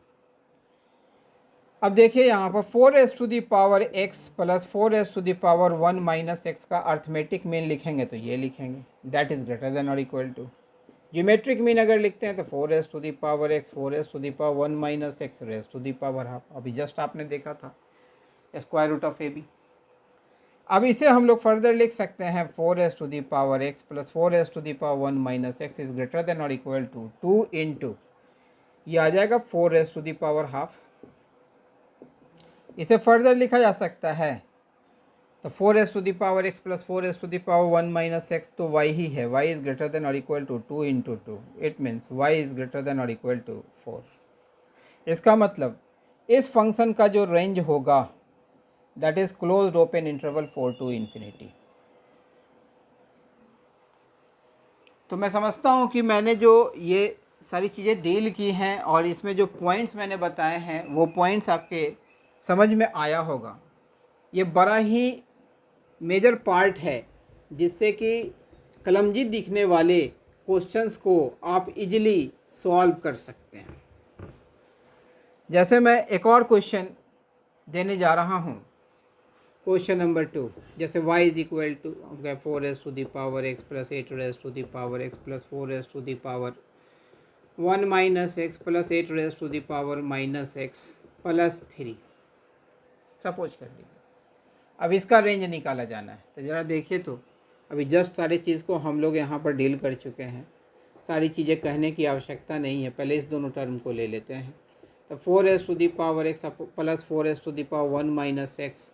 अब देखिए यहाँ पर 4s to the power x plus 4s to the power 1 minus x का अर्थमेटिक मीन लिखेंगे तो ये लिखेंगे, दैट इज ग्रेटर देन और इक्वल टू। ज्योमेट्रिक मीन अगर लिखते हैं तो 4s to the power x 4s to the power 1 minus x race to the power half. अभी जस्ट आपने देखा था square root of a b. अब इसे हम लोग फर्दर लिख सकते हैं 4s to the power x plus 4s to the power 1 minus x is greater than और इक्वल टू 2 इंटू ये आ जाएगा 4s to the power half. इसे फर्दर लिखा जा सकता है तो 4s to the power x plus 4s to the power 1 minus x तो y ही है, y इज ग्रेटर देन और equal to 2 into 2, it means y is greater than और इक्वल टू 4। इसका मतलब इस फंक्शन का जो रेंज होगा that is closed open interval 4 to infinity. तो मैं समझता हूँ कि मैंने जो ये सारी चीज़ें डील की हैं और इसमें जो पॉइंट्स मैंने बताए हैं वो पॉइंट्स आपके समझ में आया होगा। ये बड़ा ही मेजर पार्ट है जिससे कि कलमजी दिखने वाले क्वेश्चंस को आप इजीली सॉल्व कर सकते हैं। जैसे मैं एक और क्वेश्चन देने जा रहा हूँ, क्वेश्चन नंबर 2। जैसे y is equal to 4s to the power x plus 8s to the power x plus 4s to the power 1 minus x plus 8s to the power minus x plus 3 suppose कर लीजिए। अब इसका range निकाला जाना है, तो ज़रा देखिए। तो अभी जस्ट सारी चीज़ को हम लोग यहाँ पर डील कर चुके हैं, सारी चीज़ें कहने की आवश्यकता नहीं है, पहले इस दोनों टर्म को ले लेते हैं। तो 4s to the power X plus 4s to the power 1 minus X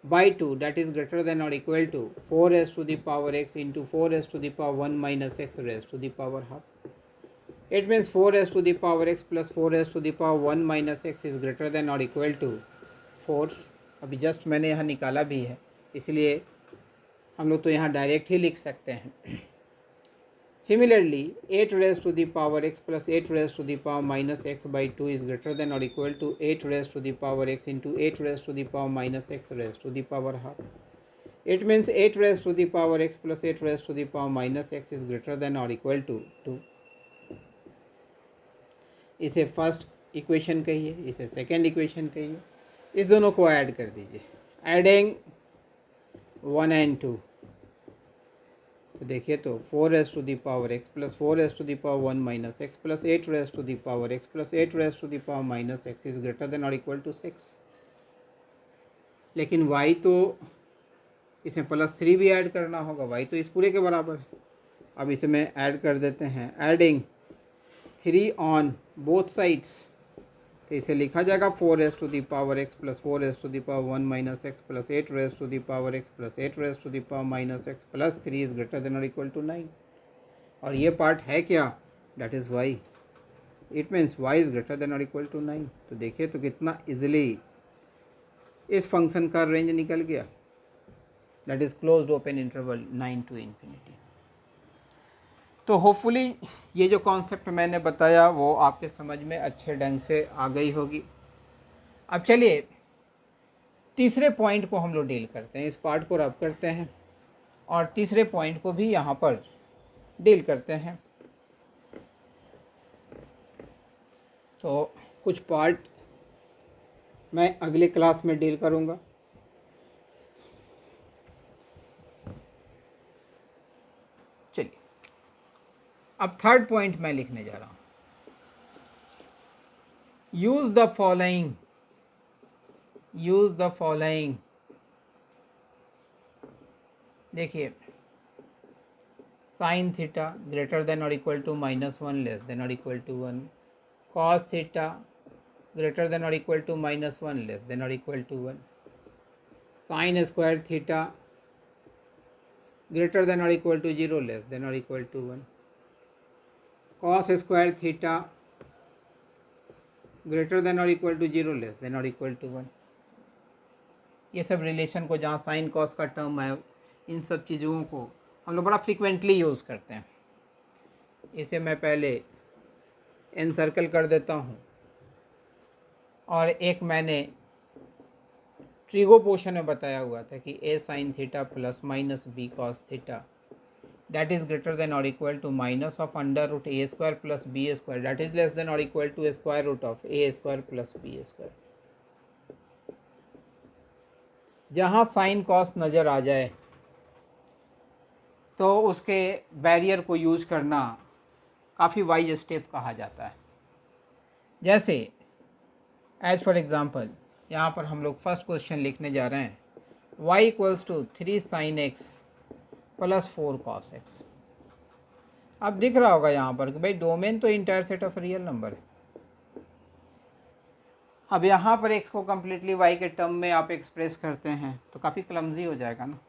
by 2 that is greater than और equal to 4s to the power X into 4s to the power 1 minus x race to the power half. It means 4s to the power X plus 4s to the power 1 minus x is greater than और equal to 4। अभी just मैंने यहाँ निकाला भी है, इसलिए हम लोग तो यहाँ डायरेक्ट ही लिख सकते हैं। Similarly 8 raised to the power x plus 8 raised to the power minus x by 2 is greater than or equal to 8 raised to the power x into 8 raised to the power minus x raised to the power half. It means 8 raised to the power x plus 8 raised to the power minus x is greater than or equal to 2. इसे first equation कहिए, इसे second equation कहिए। इस दोनों को add कर दीजिए, adding 1 and 2। तो देखिए तो 4s to the power x plus 4s to the power 1 minus x plus 8 raised to the power x plus 8 raised to the power minus x is greater than और equal to 6। लेकिन y तो इसमें plus 3 भी add करना होगा, y तो इस पूरे के बराबर है। अब इसे मैं ऐड कर देते हैं, एडिंग 3 ऑन बोथ साइड्स। तो इसे लिखा जाएगा 4s to the power x plus 4s to the power 1 minus x plus 8 raised to the power x plus 8 raised to the power minus x plus 3 is greater than और equal to 9। और ये part है क्या? That is y। It means y is greater than और equal to 9। तो देखिए तो कितना इजीली इस फंक्शन का रेंज निकल गया, that is closed open interval 9 to infinity। तो होपफुली ये जो कॉन्सेप्ट मैंने बताया वो आपके समझ में अच्छे ढंग से आ गई होगी। अब चलिए तीसरे पॉइंट को हम लोग डील करते हैं, इस पार्ट को रब करते हैं और तीसरे पॉइंट को भी यहाँ पर डील करते हैं। तो कुछ पार्ट मैं अगले क्लास में डील करूँगा। चलिए अब थर्ड पॉइंट मैं लिखने जा रहा हूँ, यूज द फॉलोइंग देखिए, साइन थीटा ग्रेटर देन और इक्वल टू -1 लेस देन और equal to 1, cos theta greater than और इक्वल टू -1 लेस देन और equal to 1, sine square theta greater than और इक्वल टू 0 लेस देन और equal to 1, cos square theta greater than और equal to 0 less than और equal to 1। ये सब relation को जहाँ साइन कॉस का टर्म है, इन सब चीज़ों को हम लोग बड़ा फ्रिक्वेंटली यूज़ करते हैं। इसे मैं पहले एनसर्कल कर देता हूँ और एक मैंने ट्रिगो पोर्शन में बताया हुआ था कि a sign theta plus minus b cos theta that is greater than or equal to minus of under root a square plus b square that is less than or equal to square root of a square plus b square। जहाँ sine cos नज़र आ जाए तो उसके barrier को use करना काफ़ी wise step कहा जाता है। जैसे एज फॉर एग्जांपल यहाँ पर हम लोग फर्स्ट क्वेश्चन लिखने जा रहे हैं, y equals to 3 sin x plus 4 cos x। अब दिख रहा होगा यहाँ पर कि भाई डोमेन तो entire set of real number है। अब यहाँ पर x को कम्प्लीटली y के टर्म में आप एक्सप्रेस करते हैं तो काफ़ी क्लमजी हो जाएगा ना।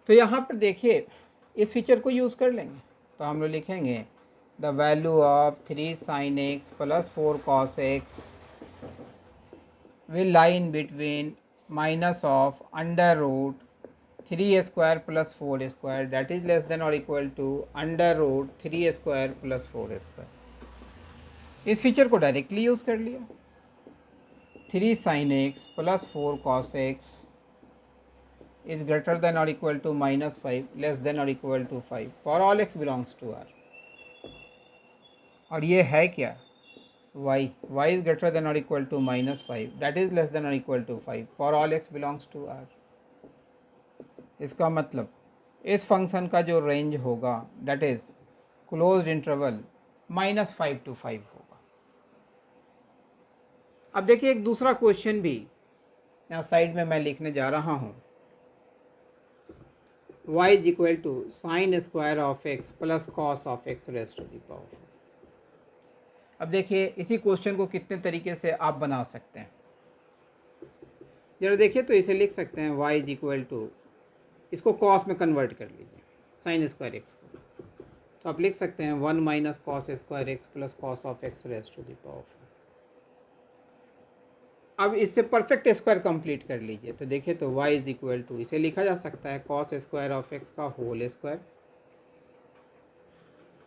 तो यहाँ पर देखिए इस फीचर को यूज़ कर लेंगे, तो हम लोग लिखेंगे the value of 3 sin x plus 4 cos x will lie in between minus of under root 3 square plus 4 square that is less than और equal to under root 3 square plus 4 square. इस feature को directly use कर लिया, 3 sin x plus 4 cos x is greater than और equal to -5 less than और equal to 5 for all x belongs to r। और ये है क्या, y इज ग्रेटर देन और equal to -5 that is less than और equal to 5 for all x belongs to r। इसका मतलब इस फंक्शन का जो रेंज होगा that is closed interval -5 to 5 होगा। अब देखिए एक दूसरा क्वेश्चन भी यहाँ साइड में मैं लिखने जा रहा हूँ, y is equal to sine square of x plus cos of x rays to the power. अब देखिए इसी क्वेश्चन को कितने तरीके से आप बना सकते हैं, जरा देखिए। तो इसे लिख सकते हैं y इज इक्वल टू, इसको कॉस में कन्वर्ट कर लीजिए साइन स्क्वायर एक्स को, तो आप लिख सकते हैं 1 minus cos square x plus cos of x raised to the power 4। अब इससे परफेक्ट स्क्वायर कंप्लीट कर लीजिए, तो देखिए तो y इज इक्वल टू, इसे लिखा जा सकता है कॉस स्क्वायर ऑफ एक्स का whole square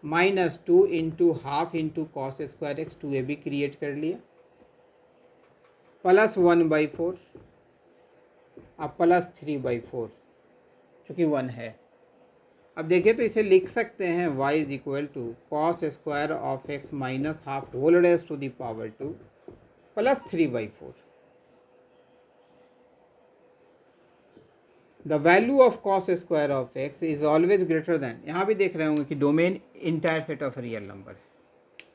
-2 into half into cos square x, 2a भी क्रिएट कर लिया, प्लस 1/4 अब प्लस 3/4 चूँकि 1 है। अब देखिए तो इसे लिख सकते हैं y is equal to cos square of x minus half whole rays to the power 2 plus 3/4। The value of cos square of x is always greater than, यहाँ भी देख रहे होंगे कि domain entire set of real number है,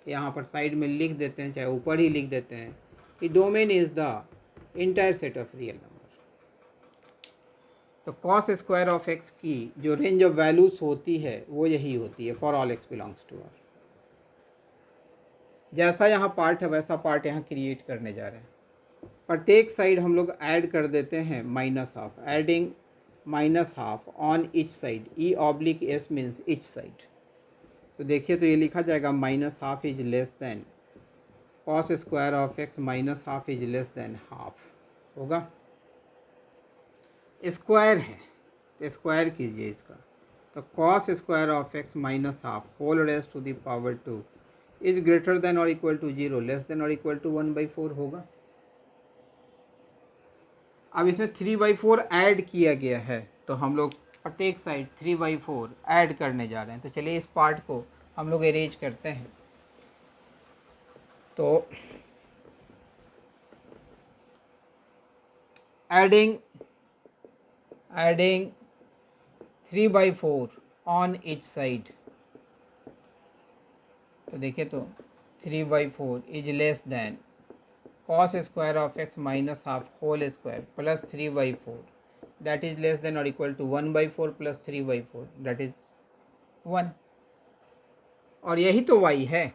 यहाँ पर side में लिख देते हैं, चाहे ऊपर ही लिख देते हैं कि domain is the entire set of real number. तो कॉस स्क्वायर ऑफ एक्स की जो रेंज ऑफ वैल्यूज होती है वो यही होती है for all x belongs to R. जैसा यहाँ पार्ट है वैसा पार्ट यहाँ क्रिएट करने जा रहे हैं। प्रत्येक साइड हम लोग ऐड कर देते हैं minus half, adding minus half on each side, e oblique s means each side. तो देखिए तो ये लिखा जाएगा minus half is less than cos square of x minus half is less than half होगा। स्क्वायर है तो स्क्वायर कीजिए इसका, तो cos square of x minus half whole rays to the power 2 इज ग्रेटर देन और इक्वल टू 0 लेस देन और equal to 1/4 होगा। अब इसमें 3/4 ऐड किया गया है, तो हम लोग प्रत्येक साइड 3/4 ऐड करने जा रहे हैं। तो चलिए इस पार्ट को हम लोग अरेंज करते हैं। तो एडिंग 3/4 ऑन ईच साइड, तो देखिए तो 3/4 is less than cos square of x minus half whole square plus 3/4 that is less than और equal to 1/4 plus 3/4 that is 1। और यही तो y है,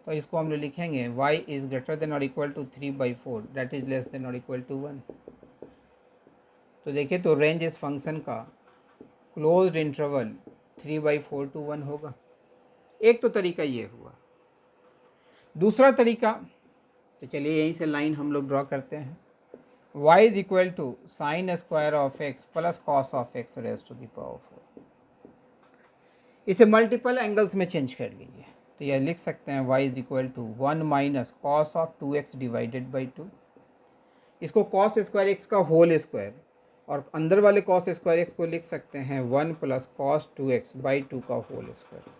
तो इसको हम लोग लिखेंगे y इज ग्रेटर देन और equal to 3/4 that is less than और इक्वल टू 1। तो देखिए तो रेंज इस फंक्शन का क्लोज्ड इंटरवल 3/4 to 1 होगा। एक तो तरीका ये हुआ। दूसरा तरीका, तो चलिए यहीं से लाइन हम लोग ड्रॉ करते हैं। y is equal to sine square of x plus cos of x raised to the power 4। इसे मल्टीपल एंगल्स में चेंज कर लीजिए, तो यह लिख सकते हैं y is equal to 1 minus cos of 2x divided by 2। इसको कॉस स्क्वायर एक्स का होल स्क्वायर और अंदर वाले कॉस स्क्वायर एक्स को लिख सकते हैं 1 प्लस कॉस 2x बाई 2 का होल स्क्वायर।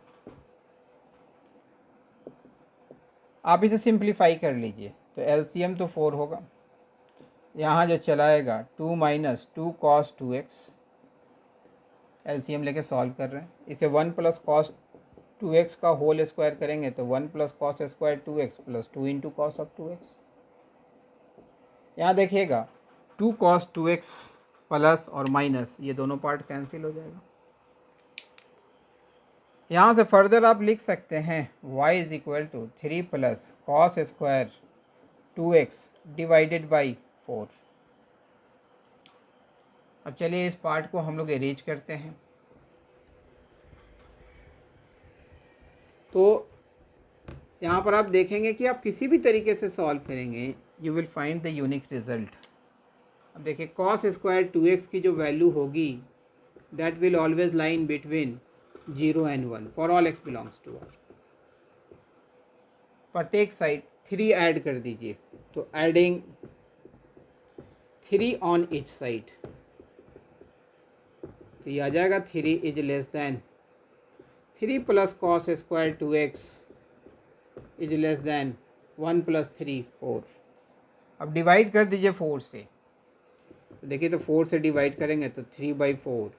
आप इसे सिंप्लीफाई कर लीजिए, तो एलसीएम तो 4 होगा, यहाँ जो चलाएगा 2 माइनस 2 कॉस 2x, एलसीएम लेके सॉल्व कर रहे हैं। इसे 1 प्लस कॉस 2x का होल स्क्वायर करेंगे तो 1 plus cos square 2x plus 2 into cos of 2x। यहाँ देखिएगा 2 कॉस 2x प्लस और माइनस ये दोनों पार्ट कैंसिल हो जाएगा। यहाँ से फर्दर आप लिख सकते हैं y is equal to 3 plus cos square 2x divided by 4। अब चलिए इस पार्ट को हम लोग अरेंज करते हैं। तो यहाँ पर आप देखेंगे कि आप किसी भी तरीके से सॉल्व करेंगे you will find the unique result. अब देखिए कॉस स्क्वायर 2x की जो वैल्यू होगी that will always line between 0 and 1 for all x belongs to r। प्रत्येक साइड 3 ऐड कर दीजिए, तो एडिंग 3 ऑन ईच साइड तो ये आ जाएगा 3 is less than 3 plus cos square 2x is less then 1 plus 3 4। अब डिवाइड कर दीजिए 4 से, तो देखिए तो 4 से डिवाइड करेंगे तो 3/4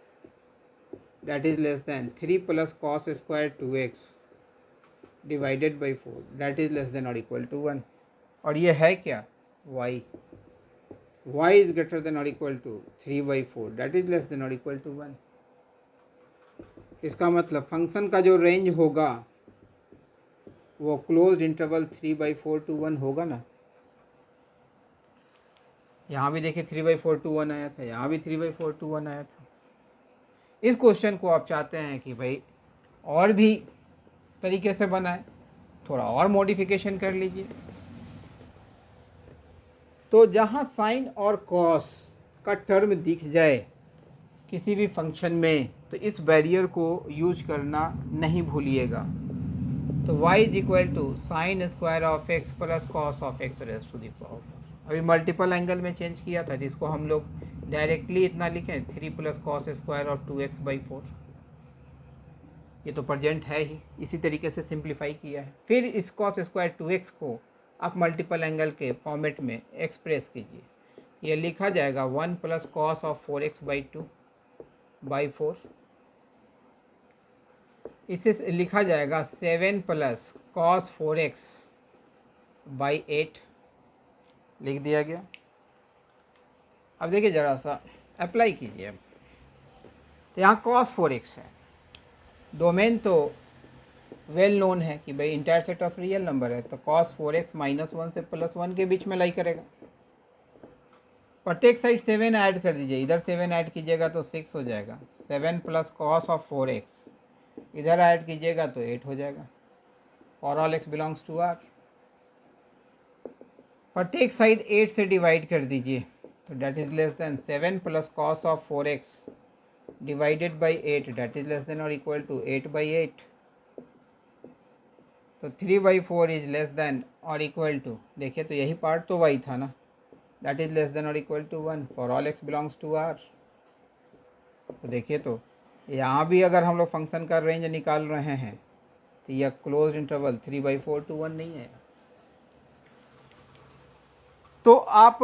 that is less than 3 plus cos square 2x divided by 4 that is less than और इक्वल टू 1। और ये है क्या, y इज ग्रेटर देन और equal to 3/4 that is less than और इक्वल टू 1। इसका मतलब फंक्शन का जो रेंज होगा वो क्लोज्ड इंटरवल 3/4 to 1 होगा ना। यहाँ भी देखिए 3/4 to 1 आया था, यहाँ भी 3/4 to 1 आया था। इस क्वेश्चन को आप चाहते हैं कि भाई और भी तरीके से बनाए, थोड़ा और मॉडिफिकेशन कर लीजिए। तो जहाँ साइन और कॉस का टर्म दिख जाए किसी भी फंक्शन में तो इस बैरियर को यूज करना नहीं भूलिएगा। तो y is equal to sine square of x plus cos of x rays to the power. अभी मल्टीपल एंगल में चेंज किया था जिसको हम लोग डायरेक्टली इतना लिखें 3 plus cos square of 2x/4। ये तो प्रेजेंट है ही, इसी तरीके से सिंप्लीफाई किया है। फिर इस कॉस स्क्वायर 2x को आप मल्टीपल एंगल के फॉर्मेट में एक्सप्रेस कीजिए। ये लिखा जाएगा 1 प्लस कॉस ऑफ 4x/2/4। इसे लिखा जाएगा 7 प्लस कॉस 4x/8 लिख दिया गया। अब देखिए ज़रा सा अप्लाई कीजिए। तो यहाँ कॉस 4x है, डोमेन तो वेल नोन है कि भाई entire set of real number है, तो कॉस 4x -1 से +1 के बीच में लाई करेगा। प्रत्येक साइड 7 ऐड कर दीजिए, इधर 7 ऐड कीजिएगा तो 6 हो जाएगा। 7 प्लस कॉस ऑफ 4x इधर ऐड कीजिएगा तो 8 हो जाएगा। For all x belongs to R। प्रत्येक साइड 8 से डिवाइड कर दीजिए तो that is less than 7 plus cos of 4x divided by 8 that is less than और इक्वल टू 8/8। तो 3/4 इज लेस देन और इक्वल टू, देखिए तो यही पार्ट तो y था ना, डेट इज लेस देन और equal to 1 for all x belongs to R। तो देखिए तो यहाँ भी अगर हम लोग फंक्शन का रेंज निकाल रहे हैं तो यह क्लोज इंटरवल 3/4 to 1 नहीं है। तो आप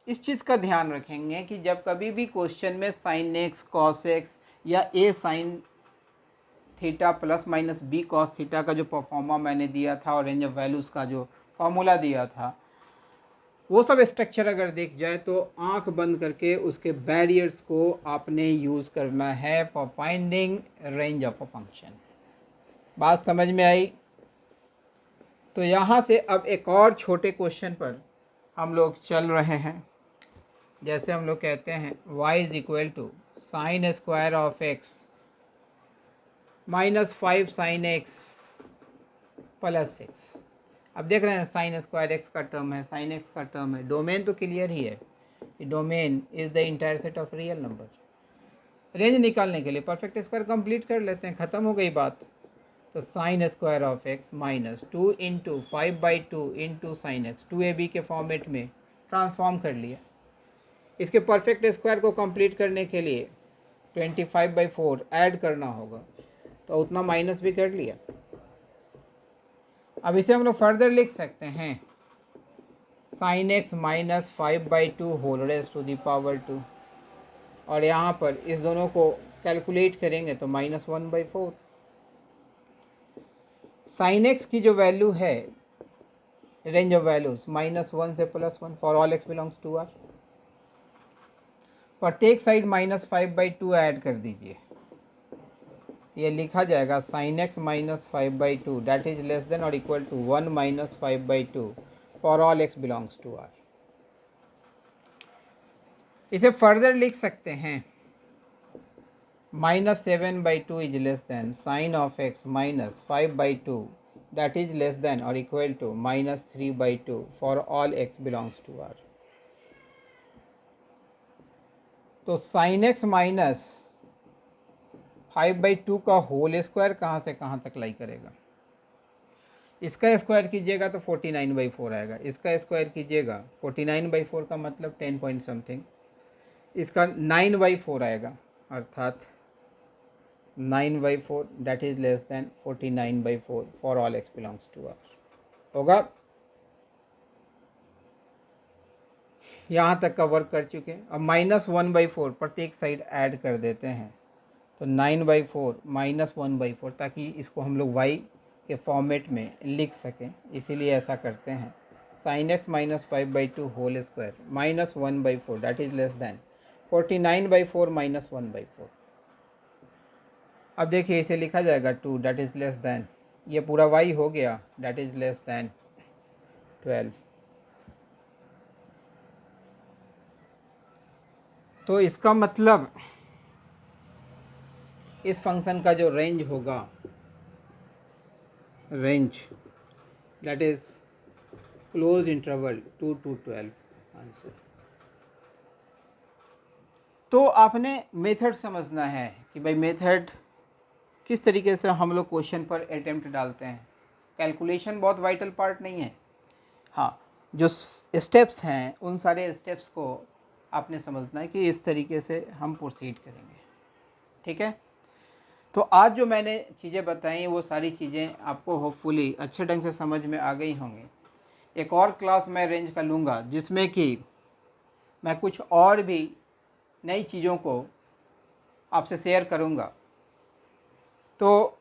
इस चीज़ का ध्यान रखेंगे कि जब कभी भी क्वेश्चन में साइन एक्स कॉस एक्स या A sine theta plus minus B cos theta का जो परफॉर्मा मैंने दिया था और रेंज ऑफ वैल्यूज़ का जो फॉर्मूला दिया था, वो सब स्ट्रक्चर अगर देख जाए तो आंख बंद करके उसके बैरियर्स को आपने यूज़ करना है for finding range of a function. बात समझ में आई? तो यहाँ से अब एक और छोटे क्वेश्चन पर हम लोग चल रहे हैं। जैसे हम लोग कहते हैं y is equal to sine square of x -5 sine x plus 6। अब देख रहे हैं साइन स्क्वायर x का टर्म है, साइन x का टर्म है, डोमेन तो क्लियर ही है, domain is the entire set of real number. Range निकालने के लिए परफेक्ट स्क्वायर कंप्लीट कर लेते हैं, ख़त्म हो गई बात। तो sign square of x -2 into 5/2 into sine x 2ab के फॉर्मेट में ट्रांसफॉर्म कर लिया। इसके परफेक्ट स्क्वायर को कंप्लीट करने के लिए 25/4 ऐड करना होगा, तो उतना माइनस भी कर लिया। अब इसे हम लोग फर्दर लिख सकते हैं sine x -5/2 whole rays to the power 2, और यहाँ पर इस दोनों को कैलकुलेट करेंगे तो -1/4। साइन एक्स की जो वैल्यू है रेंज ऑफ वैल्यूज -1 से +1 for all x belongs to R। प्रत्येक साइड -5/2 ऐड कर दीजिए, ये लिखा जाएगा sine x -5/2 that is less than और equal to 1 -5/2 for all x belongs to R। इसे फर्दर लिख सकते हैं -7/2 is less than sine of x -5/2 that is less than or equal to -3/2 for all x belongs to R। तो sine x -5/2 का whole square कहाँ से कहाँ तक लाई करेगा? इसका स्क्वायर कीजिएगा तो 49/4 आएगा, इसका स्क्वायर कीजिएगा 49/4 का मतलब 10 पॉइंट समथिंग, इसका 9/4 आएगा, अर्थात 9/4 that is less than 49/4 for all x belongs to R होगा। यहाँ तक का वर्क कर चुके हैं। अब -1/4 प्रत्येक साइड ऐड कर देते हैं, तो 9/4 -1/4, ताकि इसको हम लोग y के फॉर्मेट में लिख सकें, इसीलिए ऐसा करते हैं। sin x -5/2 whole square -1/4 that is less than 49/4 -1/4। अब देखिए इसे लिखा जाएगा 2 दैट इज लेस दैन, ये पूरा y हो गया दैट इज लेस दैन 12। तो इसका मतलब इस फंक्शन का जो रेंज होगा, range that is close interval 2 to 12 answer. तो आपने मेथड समझना है कि भाई मेथड किस तरीके से हम लोग क्वेश्चन पर अटेम्प्ट डालते हैं। कैलकुलेशन बहुत वाइटल पार्ट नहीं है, हाँ जो स्टेप्स हैं उन सारे स्टेप्स को आपने समझना है कि इस तरीके से हम प्रोसीड करेंगे। ठीक है, तो आज जो मैंने चीज़ें बताई वो सारी चीज़ें आपको होपफुली अच्छे ढंग से समझ में आ गई होंगी। एक और क्लास मैं रेंज का लूँगा जिसमें कि मैं कुछ और भी नई चीज़ों को आपसे शेयर करूँगा। तो